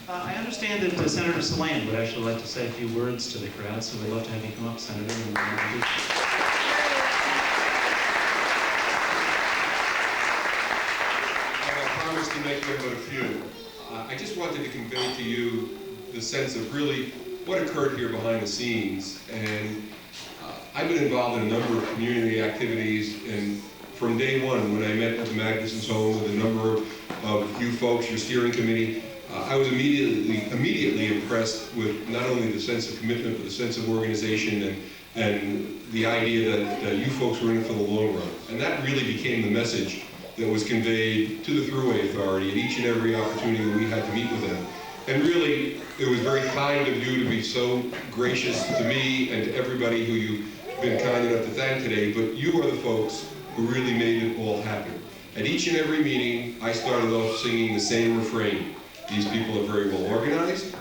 I understand that Senator Salan would actually like to say a few words to the crowd, so we'd love to have you come up, Senator. I promised to make them but a few. I just wanted to convey to you the sense of really what occurred here behind the scenes. And I've been involved in a number of community activities, and from day one when I met at the Magnuson's home with a number of you folks, your steering committee, I was immediately impressed with not only the sense of commitment, but the sense of organization and the idea that you folks were in it for the long run. And that really became the message that was conveyed to the Thruway Authority at each and every opportunity that we had to meet with them. And really, it was very kind of you to be so gracious to me and to everybody who you've been kind enough to thank today, but you are the folks who really made it all happen. At each and every meeting, I started off singing the same refrain. These people are very well organized,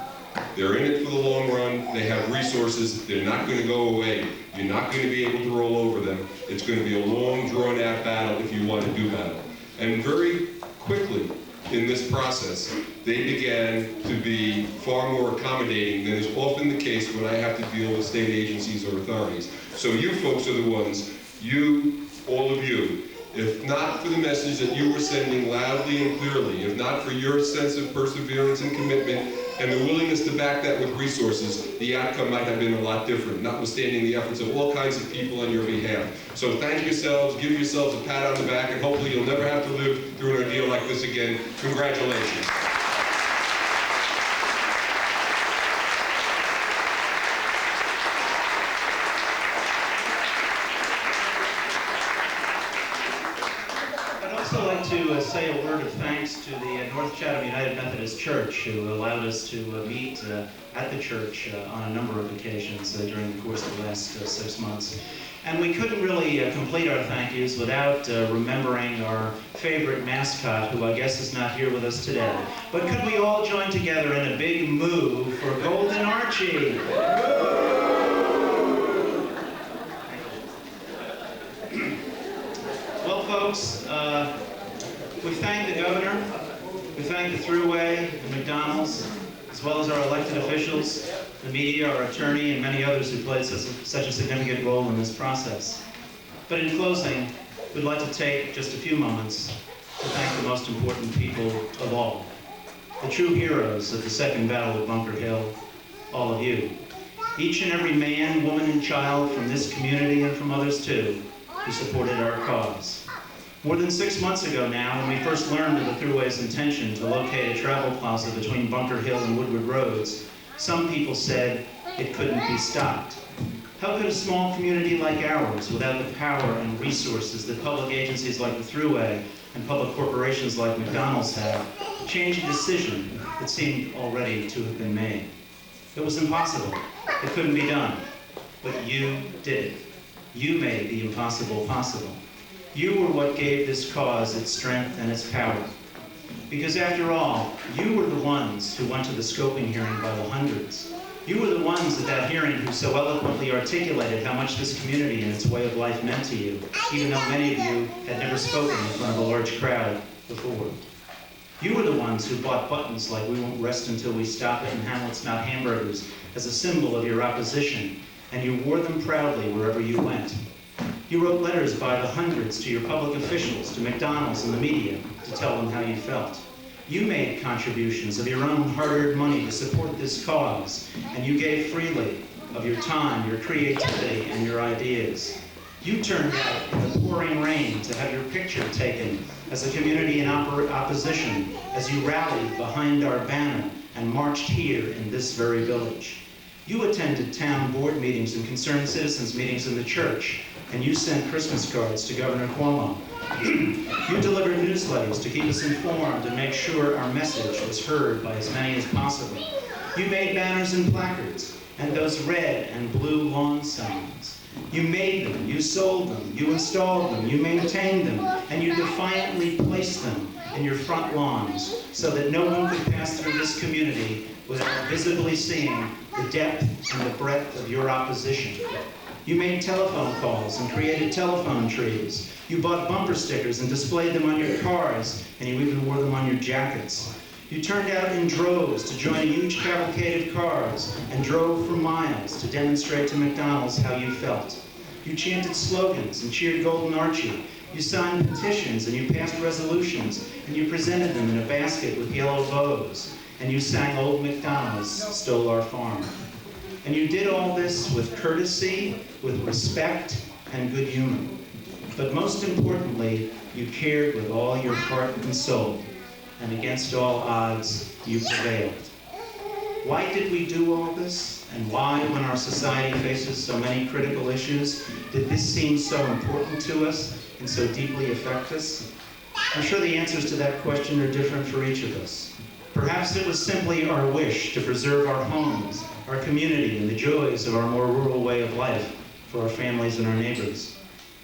they're in it for the long run, they have resources, they're not going to go away, you're not going to be able to roll over them, it's going to be a long, drawn-out battle if you want to do battle. And very quickly, in this process, they began to be far more accommodating than is often the case when I have to deal with state agencies or authorities. So you folks are the ones, you, all of you, if not for the message that you were sending loudly and clearly, if not for your sense of perseverance and commitment and the willingness to back that with resources, the outcome might have been a lot different, notwithstanding the efforts of all kinds of people on your behalf. So thank yourselves, give yourselves a pat on the back, and hopefully you'll never have to live through an ordeal like this again. Congratulations. I'd also like to say a word of thanks to the North Chatham United Methodist Church, who allowed us to meet at the church on a number of occasions during the course of the last 6 months. And we couldn't really complete our thank yous without remembering our favorite mascot, who I guess is not here with us today. But could we all join together in a big moo for Golden Archie? Well, folks, we thank the governor, we thank the Thruway, the McDonald's, as well as our elected officials, the media, our attorney, and many others who played such a significant role in this process. But in closing, we'd like to take just a few moments to thank the most important people of all, the true heroes of the Second Battle of Bunker Hill, all of you. Each and every man, woman, and child from this community and from others too, who supported our cause. More than 6 months ago now, when we first learned of the Thruway's intention to locate a travel plaza between Bunker Hill and Woodward Roads, some people said it couldn't be stopped. How could a small community like ours, without the power and resources that public agencies like the Thruway and public corporations like McDonald's have, change a decision that seemed already to have been made? It was impossible. It couldn't be done. But you did it. You made the impossible possible. You were what gave this cause its strength and its power. Because after all, you were the ones who went to the scoping hearing by the hundreds. You were the ones at that hearing who so eloquently articulated how much this community and its way of life meant to you, even though many of you had never spoken in front of a large crowd before. You were the ones who bought buttons like "We won't rest until we stop it" and "Hamlet's not hamburgers" as a symbol of your opposition, and you wore them proudly wherever you went. You wrote letters by the hundreds to your public officials, to McDonald's and the media, to tell them how you felt. You made contributions of your own hard-earned money to support this cause, and you gave freely of your time, your creativity, and your ideas. You turned out in the pouring rain to have your picture taken as a community in opposition as you rallied behind our banner and marched here in this very village. You attended town board meetings and concerned citizens meetings in the church, and you sent Christmas cards to Governor Cuomo. You delivered newsletters to keep us informed and make sure our message was heard by as many as possible. You made banners and placards, and those red and blue lawn signs. You made them, you sold them, you installed them, you maintained them, and you defiantly placed them in your front lawns so that no one could pass through this community without visibly seeing the depth and the breadth of your opposition. You made telephone calls and created telephone trees. You bought bumper stickers and displayed them on your cars, and you even wore them on your jackets. You turned out in droves to join a huge cavalcade of cars and drove for miles to demonstrate to McDonald's how you felt. You chanted slogans and cheered Golden Archie. You signed petitions and you passed resolutions, and you presented them in a basket with yellow bows, and you sang Old MacDonald's Stole Our Farm. And you did all this with courtesy, with respect, and good humor. But most importantly, you cared with all your heart and soul, and against all odds, you prevailed. Why did we do all this? And why, when our society faces so many critical issues, did this seem so important to us and so deeply affect us? I'm sure the answers to that question are different for each of us. Perhaps it was simply our wish to preserve our homes, our community, and the joys of our more rural way of life for our families and our neighbors.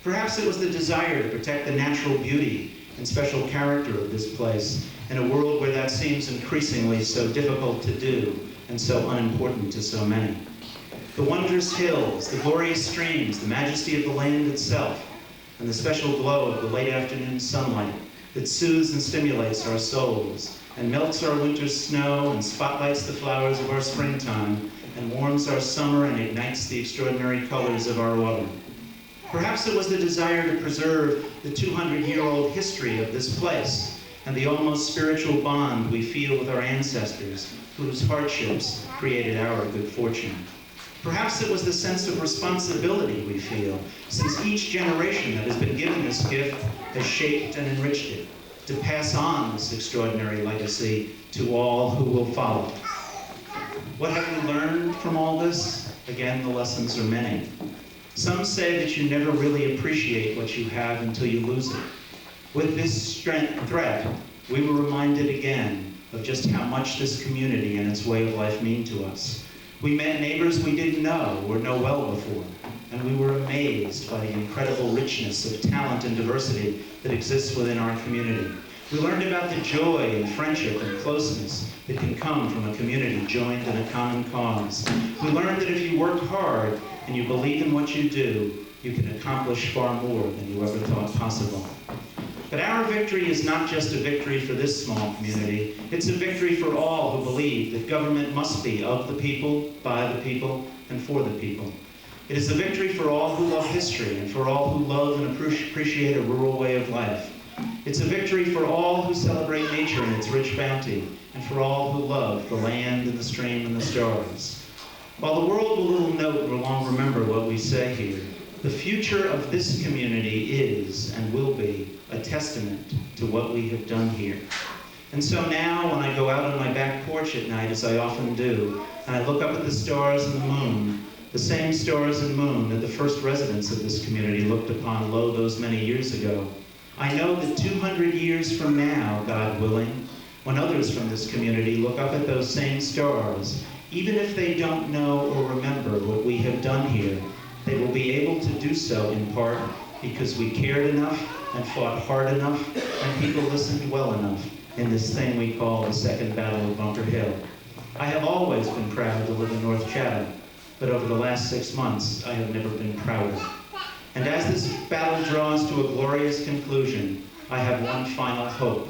Perhaps it was the desire to protect the natural beauty and special character of this place in a world where that seems increasingly so difficult to do and so unimportant to so many. The wondrous hills, the glorious streams, the majesty of the land itself, and the special glow of the late afternoon sunlight that soothes and stimulates our souls and melts our winter's snow and spotlights the flowers of our springtime and warms our summer and ignites the extraordinary colors of our autumn. Perhaps it was the desire to preserve the 200-year-old history of this place and the almost spiritual bond we feel with our ancestors, whose hardships created our good fortune. Perhaps it was the sense of responsibility we feel, since each generation that has been given this gift has shaped and enriched it, to pass on this extraordinary legacy to all who will follow. What have we learned from all this? Again, the lessons are many. Some say that you never really appreciate what you have until you lose it. With this threat, we were reminded again of just how much this community and its way of life mean to us. We met neighbors we didn't know or know well before, and we were amazed by the incredible richness of talent and diversity that exists within our community. We learned about the joy and friendship and closeness that can come from a community joined in a common cause. We learned that if you work hard and you believe in what you do, you can accomplish far more than you ever thought possible. But our victory is not just a victory for this small community. It's a victory for all who believe that government must be of the people, by the people, and for the people. It is a victory for all who love history and for all who love and appreciate a rural way of life. It's a victory for all who celebrate nature and its rich bounty, and for all who love the land and the stream and the stars. While the world will little note or long remember what we say here, the future of this community is and will be a testament to what we have done here. And so now, when I go out on my back porch at night, as I often do, and I look up at the stars and the moon, the same stars and moon that the first residents of this community looked upon lo those many years ago, I know that 200 years from now, God willing, when others from this community look up at those same stars, even if they don't know or remember what we have done here, they will be able to do so in part because we cared enough and fought hard enough and people listened well enough in this thing we call the Second Battle of Bunker Hill. I have always been proud to live in North Chatham, but over the last 6 months, I have never been prouder. And as this battle draws to a glorious conclusion, I have one final hope.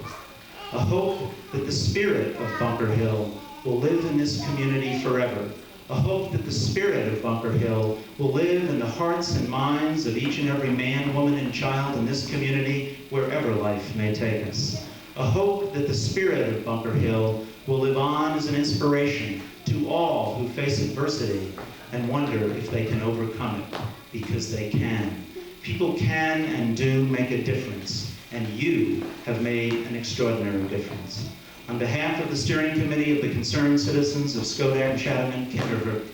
A hope that the spirit of Bunker Hill will live in this community forever. A hope that the spirit of Bunker Hill will live in the hearts and minds of each and every man, woman, and child in this community, wherever life may take us. A hope that the spirit of Bunker Hill will live on as an inspiration to all who face adversity and wonder if they can overcome it, because they can. People can and do make a difference, and you have made an extraordinary difference. On behalf of the steering committee of the concerned citizens of Schodack, Chatham, and Kinderhook,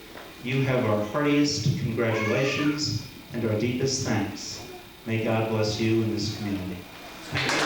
you have our heartiest congratulations and our deepest thanks. May God bless you and this community. Thank you.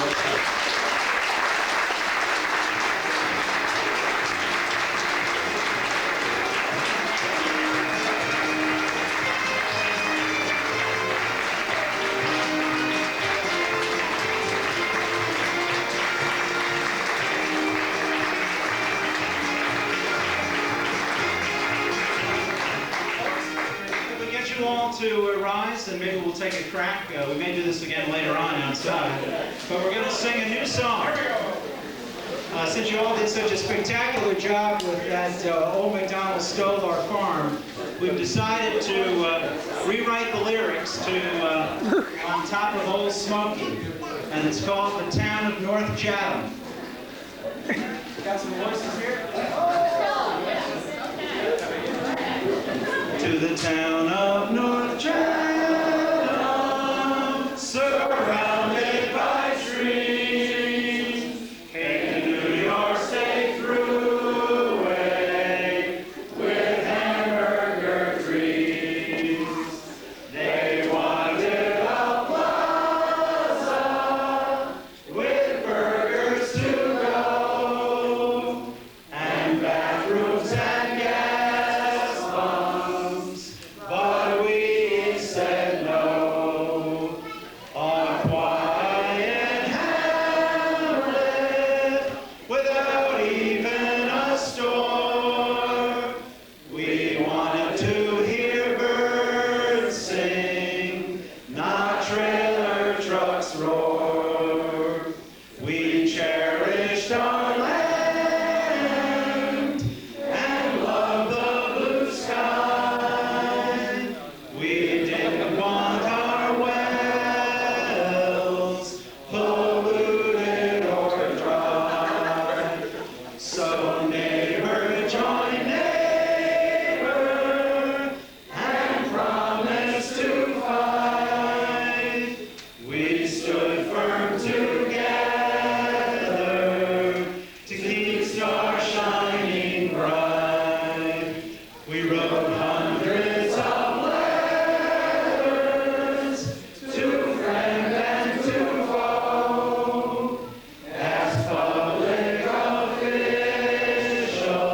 To rise, and maybe we'll take a crack. We may do this again later on outside, but we're going to sing a new song. Since you all did such a spectacular job with that Old MacDonald Stole Our Farm, we've decided to rewrite the lyrics to On Top of Old Smoky, and it's called The Town of North Chatham. Got some voices here? To the town of North Chatham, surrounded by trees, came New York State Thruway with hamburger trees. They wanted a plaza with burgers to go, and bathrooms and gas pumps. But we said no. A quiet hamlet without even a store. We wanted to hear birds sing, not trailer trucks roar. We cherished our land and loved the blue sky. We didn't want our wells polluted or dry. So neighbor joined neighbor and promised to fight. We stood firm together to keep stars shining bright. We wrote hundreds of letters to friend and to foe, as public officials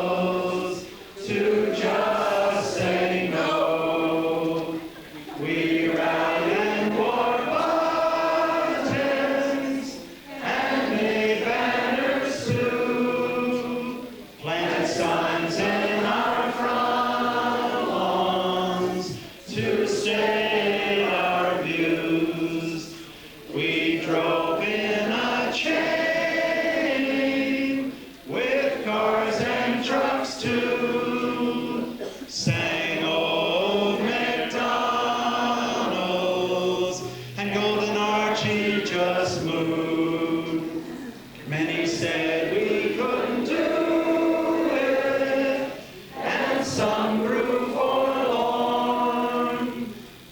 to just say no. We rallied and wore buttons and made banners too, planted signs in our front lawns to state our views. We drove in a chain with cars and trucks too, sang Old MacDonald's and Golden Archie just moved. Many said we couldn't do it, and some grew forlorn,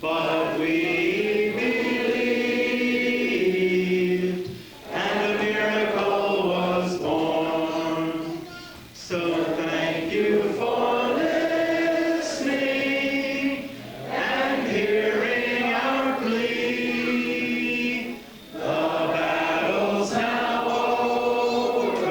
but we believed, and a miracle was born. So thank you for listening and hearing our plea. The battle's now over,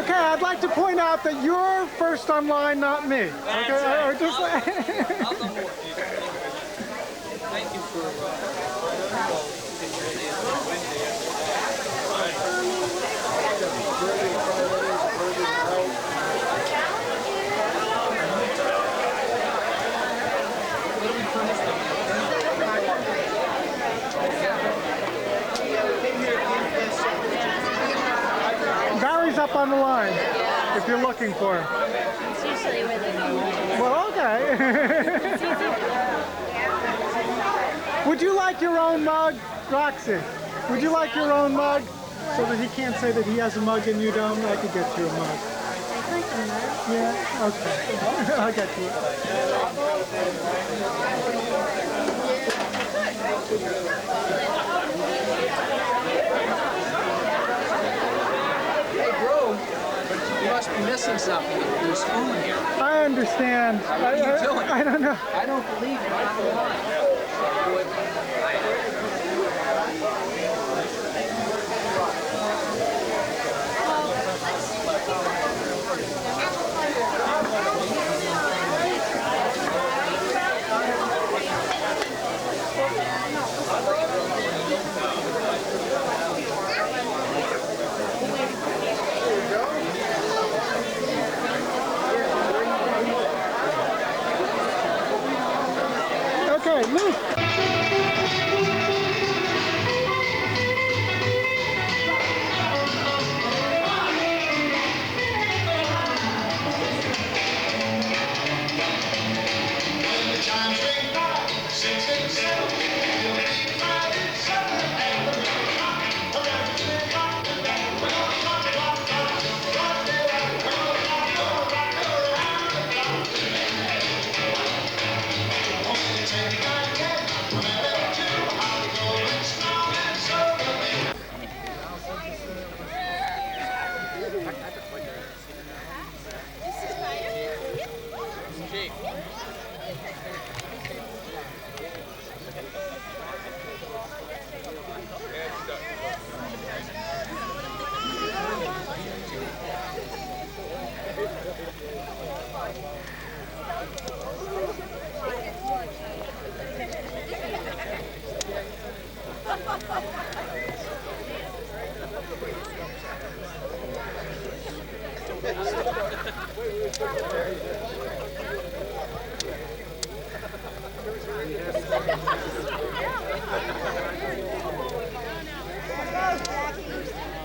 Okay, I'd like to point out that you're first online, not me. That's Okay, right. or just I'll go more. Thank you for Barry's up on the line if you're looking for him. It's usually where they go. Well, okay. Would you like your own mug, Roxy? Would you like your own mug? So that he can't say that he has a mug and you don't? I could get you a mug. Yeah? Okay. I'll get you Hey, Drew, you must be missing something. There's food here. I understand. What are you doing? I don't know. I don't believe you're not the line. Okay, move.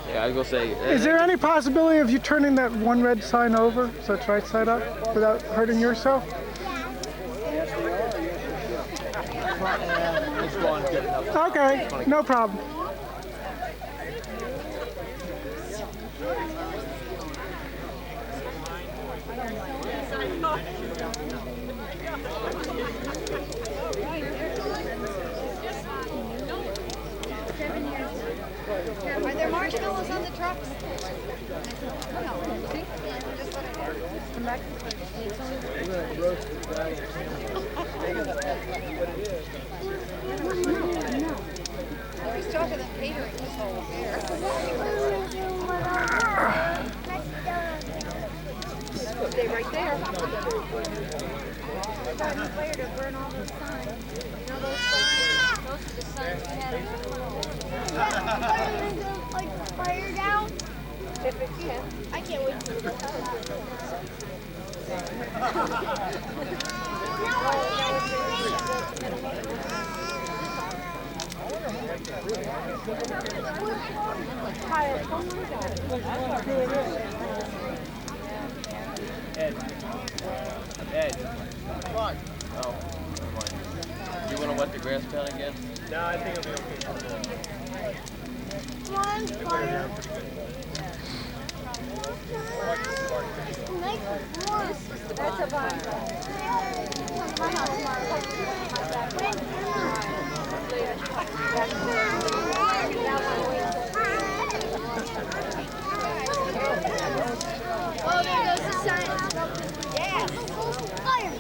Yeah, I was gonna say. Is there any possibility of you turning that one red sign over so it's right side up without hurting yourself? Okay, no problem. Are there marshmallows on the trucks? No. Just let it go. Come back. I was talking to them catering this whole affair. Stay right there. I got a fire to burn all those signs. You know those signs? Those are the signs we had in like fire down? If it can. I can't wait to Ed. Come on. Oh, never mind. You want to wet the grass down again? No, I think it'll be okay. One fire. That's a oh, there goes the sign. Yes. Fire.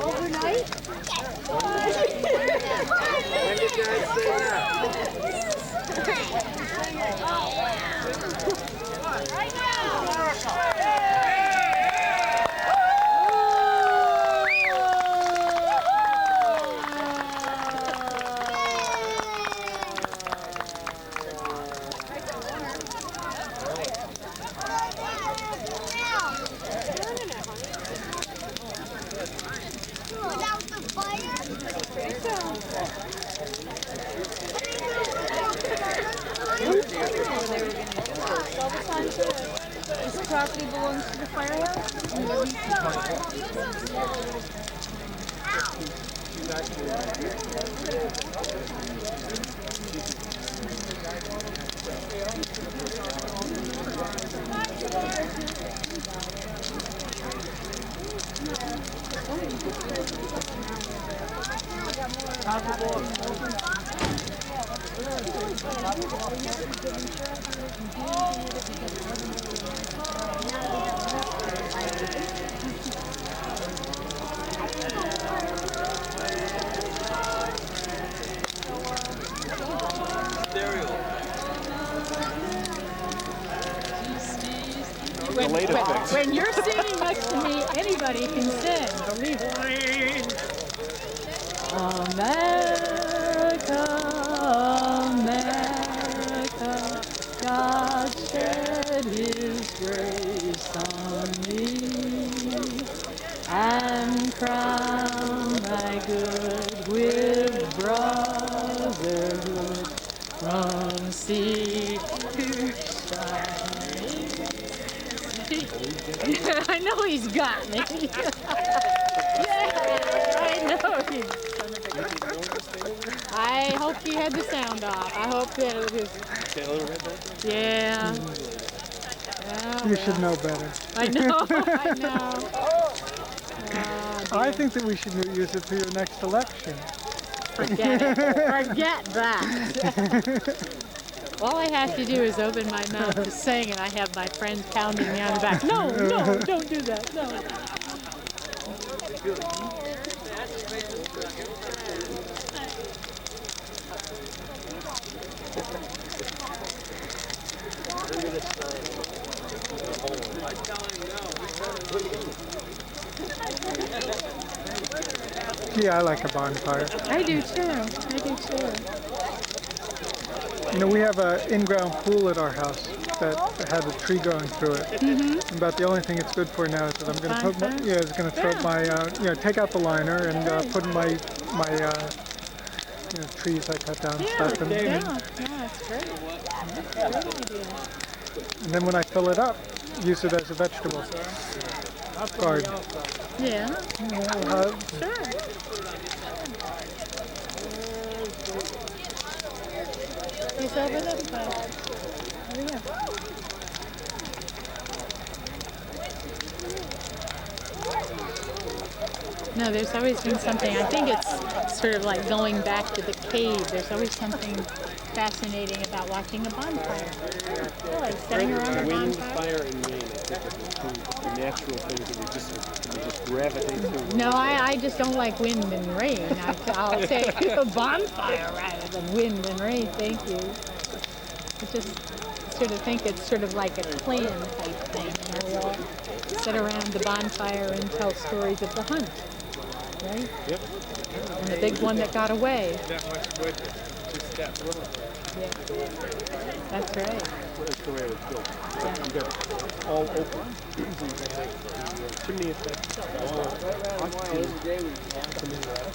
Overnight? When did Dad say that? When you're singing next to me, anybody can sing. Believe me. America, America, God shed His grace on me and crown my good with brotherhood from sea to shining. I know he's got me. Yeah, I know he's. I hope he had the sound off. I hope that it was. Yeah. You should know better. I know. I know. I think that we should use it for your next election. Forget it. Forget that. All I have to do is open my mouth to sing, and I have my friends pounding me on the back. No, no, don't do that. No. Yeah, I like a bonfire. I do too. I do too. You know, we have an in-ground pool at our house that has a tree growing through it. Mm-hmm. About the only thing it's good for now is that I'm going to put my, throw my, take out the liner and put in my trees I cut down and stuff. And, That's great. and then when I fill it up, use it as a vegetable garden. Yeah. Sure. He's over there. Yeah. No, there's always been something, I think it's sort of like going back to the cave. There's always something fascinating about watching a bonfire. Really, sitting around a Wind, bonfire. fire, and rain, I think are the two natural things that we just gravitate to. No, I just don't like wind and rain. I'll say a bonfire rather than wind and rain, thank you. I just sort of think it's sort of like a clan type thing. We all sit around the bonfire and tell stories of the hunt, right? Yep. And the big one that got away. That much wood, just that little. Yeah. That's right. That's the way it was built. Yeah. You got all open. So you got like the chimney effect. That's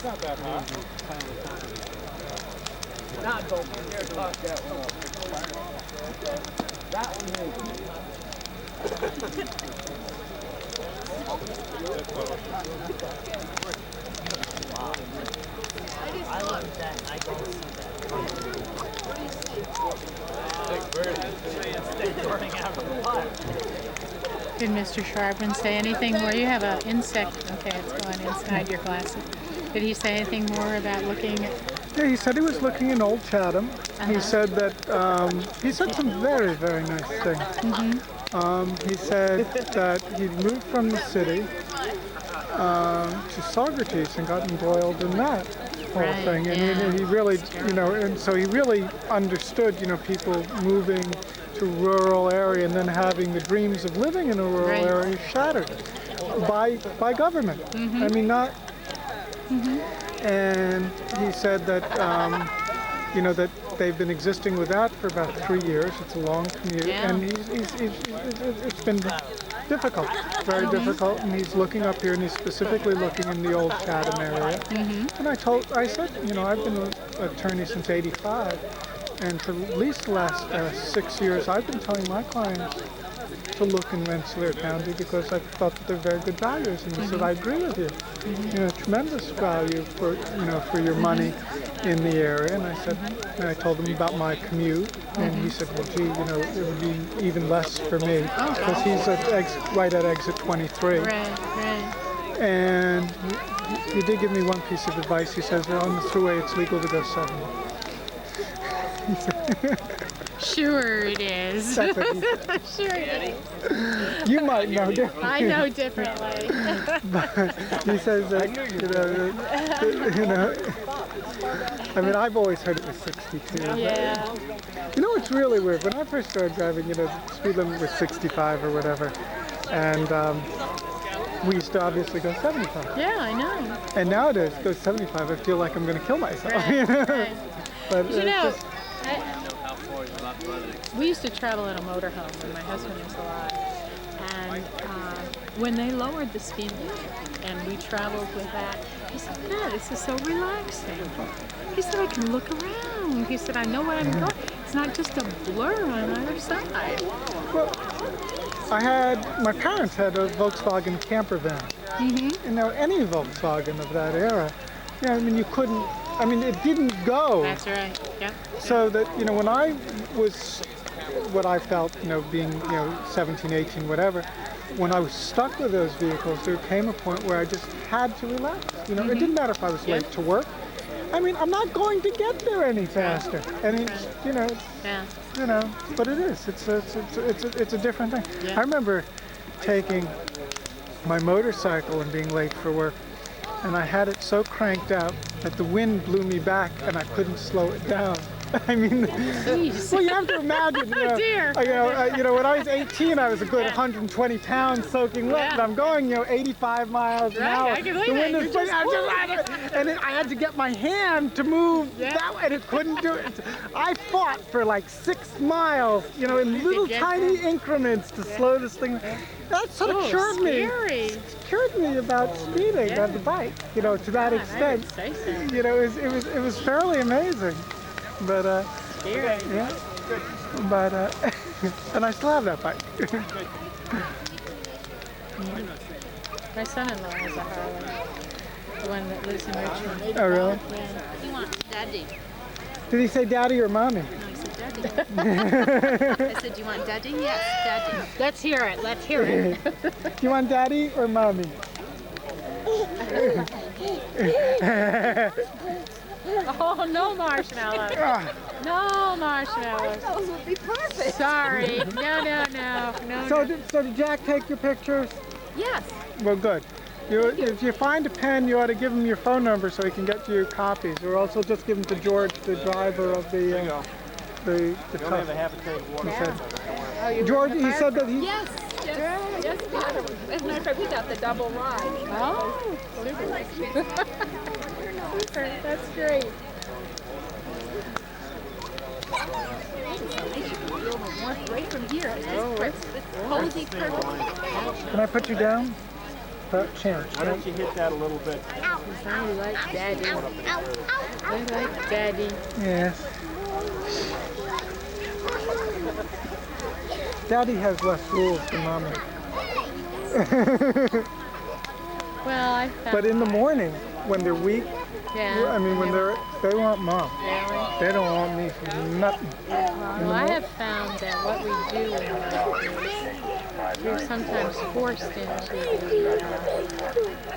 not that hot. Not both. There's that one up. That one I love that. I go see that. Did Mr. Sharpen say anything more? You have an insect. Okay, it's going inside your glasses. Did he say anything more about looking at? Yeah, he said he was looking in Old Chatham. He said that he said some very, very nice things. He said that he'd moved from the city to Saugerties and got embroiled in that whole thing. And he really, and so he really understood, people moving to rural area and then having the dreams of living in a rural area shattered by government. I mean, not. And he said that, that they've been existing with that for about 3 years. It's a long commute, and it's been difficult, very difficult. And he's looking up here, and he's specifically looking in the Old Chatham area. And I said, I've been an attorney since '85, and for at least the last 6 years, I've been telling my clients to look in Rensselaer County because I thought that they're very good values. And he said, I agree with you. Tremendous value for your money in the area. And I said, and I told him about my commute, and he said, well, gee, it would be even less for me because he's right at exit 23. And he did give me one piece of advice. He says, on the thruway, it's legal to go 70. Sure it is. That's what he Sure it is. You might know differently. I know differently. But he says that, I mean, I've always heard it was 62. Yeah. You know what's really weird? When I first started driving, the speed limit was 65 or whatever. And we used to obviously go 75. Yeah, I know. And nowadays, go 75, I feel like I'm going to kill myself. Right, right. But You know, just, we used to travel in a motorhome when my husband was alive. And when they lowered the speed limit and we traveled with that, he said, "No, this is so relaxing." He said, "I can look around." He said, "I know what I'm going. It's not just a blur on either side." well, my parents had a Volkswagen camper van. Mm-hmm. And now any Volkswagen of that era, I mean, you couldn't, I mean, it didn't go. That's right. Yep. So that, when I was, what I felt, being, 17, 18, whatever, when I was stuck with those vehicles, there came a point where I just had to relax. It didn't matter if I was late to work. I mean, I'm not going to get there any faster. And it's, but it is. It's a different thing. Yeah. I remember taking my motorcycle and being late for work, and I had it so cranked out that the wind blew me back and I couldn't slow it down. I mean, well, you have to imagine, Oh, dear. When I was 18, I was a good 120 pounds soaking wet, and I'm going, 85 miles an hour. I can believe the it. wind You're is just and I had to get my hand to move that way, and it couldn't do it. I fought for like 6 miles, in little tiny increments to slow this thing. That sort of cured me about speeding on the bike, to that extent. It was fairly amazing. But yeah. But and I still have that bike. My son-in-law has a Harley, the one that lives in Richmond. Oh, really? Yeah. He wants daddy. Did he say daddy or mommy? No, he said daddy. I said, "Do you want daddy?" Yes, daddy. Let's hear it. Let's hear it. Do you want daddy or mommy? Oh, no marshmallows. No marshmallows. Those would be perfect. Sorry. No. So did Jack take your pictures? Yes. Well, good. If you find a pen, you ought to give him your phone number so he can get you copies, or also just give them to George, the driver of the truck. only have a half a tank of water. George, he said that he... Yes. As a matter of fact, we got the double ride. Oh, super. That's great. Right from here. It's cozy, perfect. Can I put you down? Chance. Why don't you hit that a little bit? I like daddy. I like daddy. Yes. Daddy has less rules than mommy. Well, I found But in the morning, when they're weak, when they want mom. Really? They don't want me for nothing. Well, I have found that what we do in life is we're sometimes forced into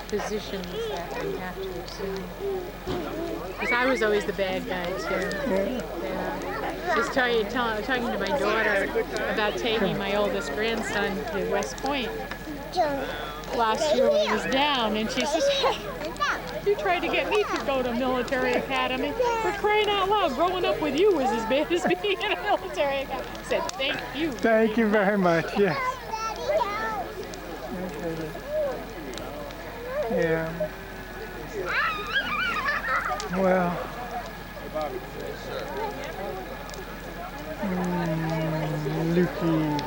positions that we have to assume. Because I was always the bad guy too. Yeah. Just talking to my daughter about taking my oldest grandson to West Point last year when he was down, and she says, "Hey, you tried to get me to go to military academy. For crying out loud, growing up with you was as bad as being in a military academy." I said, "Thank you." Thank you very much. Yes. Yeah. Well. Lukey.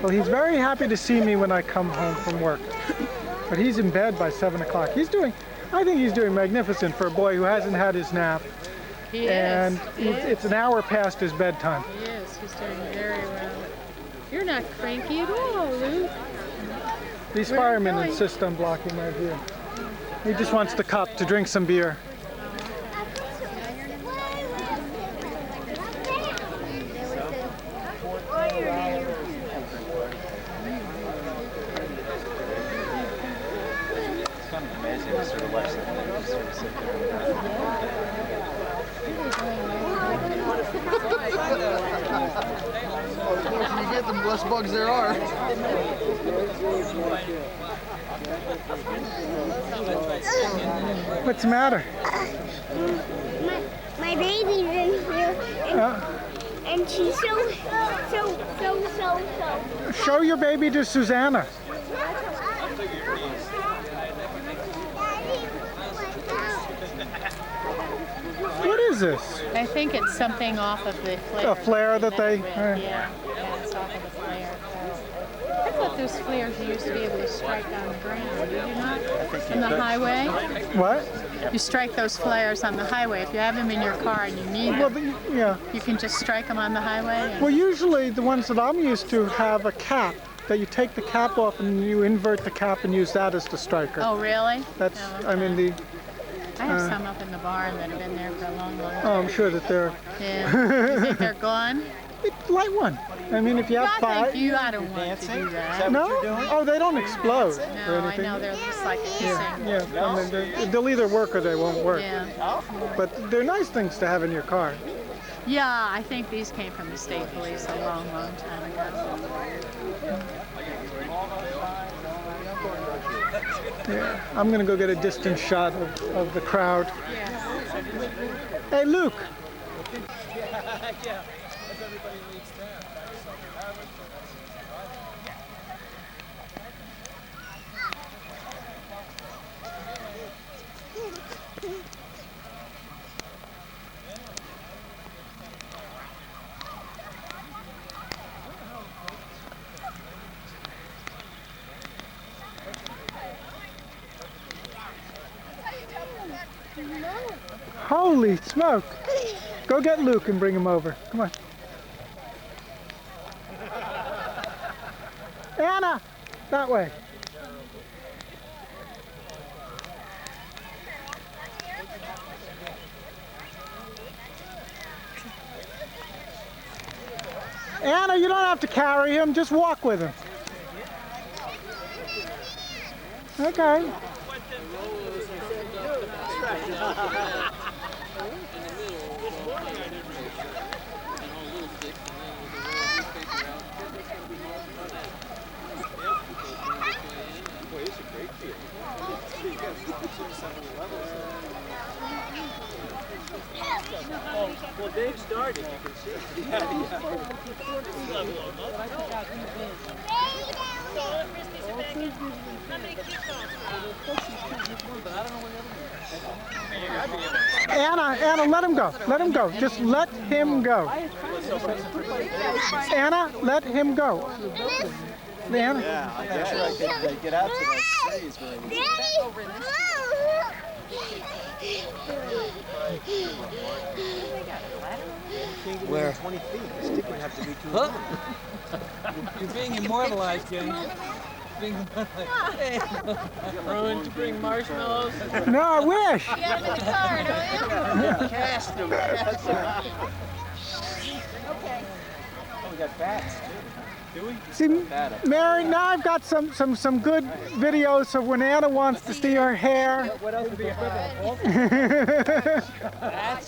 Well, he's very happy to see me when I come home from work. But he's in bed by 7 o'clock. I think he's doing magnificent for a boy who hasn't had his nap. He and is. It's an hour past his bedtime. He is. He's doing very well. You're not cranky at all, Luke. These firemen insist on blocking my view. He just wants the cup to drink some beer. The closer you get, the less bugs there are. What's the matter? My baby's in here, and she's so. Show your baby to Susanna. What is this? I think it's something off of the flare. A flare that they... Yeah, it's off of the flare. I thought those flares you used to be able to strike on the ground. Did you not? On the highway? What? You strike those flares on the highway. If you have them in your car and you need them, yeah. You can just strike them on the highway. Well, usually the ones that I'm used to have a cap. That you take the cap off and you invert the cap and use that as the striker. Oh, really? That's, Oh, okay. I mean, the... I have some up in the barn that have been there for a long, long time. Oh, I'm sure that they're... Yeah. You think they're gone? Light one. I mean, if you have five... Thank you. I don't want to do that. No? Oh, they don't explode or No, I anything. know. They're just like hissing. Yeah, I mean, they'll either work or they won't work. Yeah. But they're nice things to have in your car. Yeah, I think these came from the state police a long, long time ago. Yeah, I'm gonna go get a distant shot of the crowd. Hey, Luke. Holy smoke! Go get Luke and bring him over. Come on. Anna! That way. Anna, you don't have to carry him. Just walk with him. Okay. Well, they've started, you can see. Anna, let him go. Let him go. Just let him go. Anna, let him go. Anna? Yeah, I'm not sure I could get out to those trees very easily. Where? 20 feet. The stick would have to be too long. You're being immortalized, Jenny. Being immortalized. Hey, Rowan, to bring marshmallows. No, I wish. You have in the car, don't you? Cast them. Okay. Oh, we got bats too. Do we? See, Mary, now I've got some good videos of when Anna wants to see her hair. What else would be bats?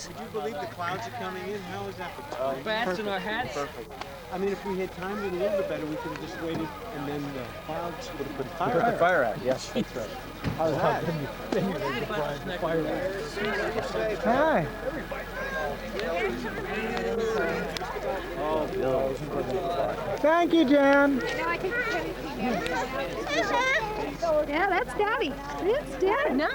Would you believe the clouds are coming in? How is that? Bats in our hats? Perfect. I mean, if we had timed it a little bit better, we could have just waited, and then the clouds would have put the fire out. Yes, that's right. How's that? Hi. Oh, no. Thank you, Jan. Yeah, that's Daddy. That's Daddy. No.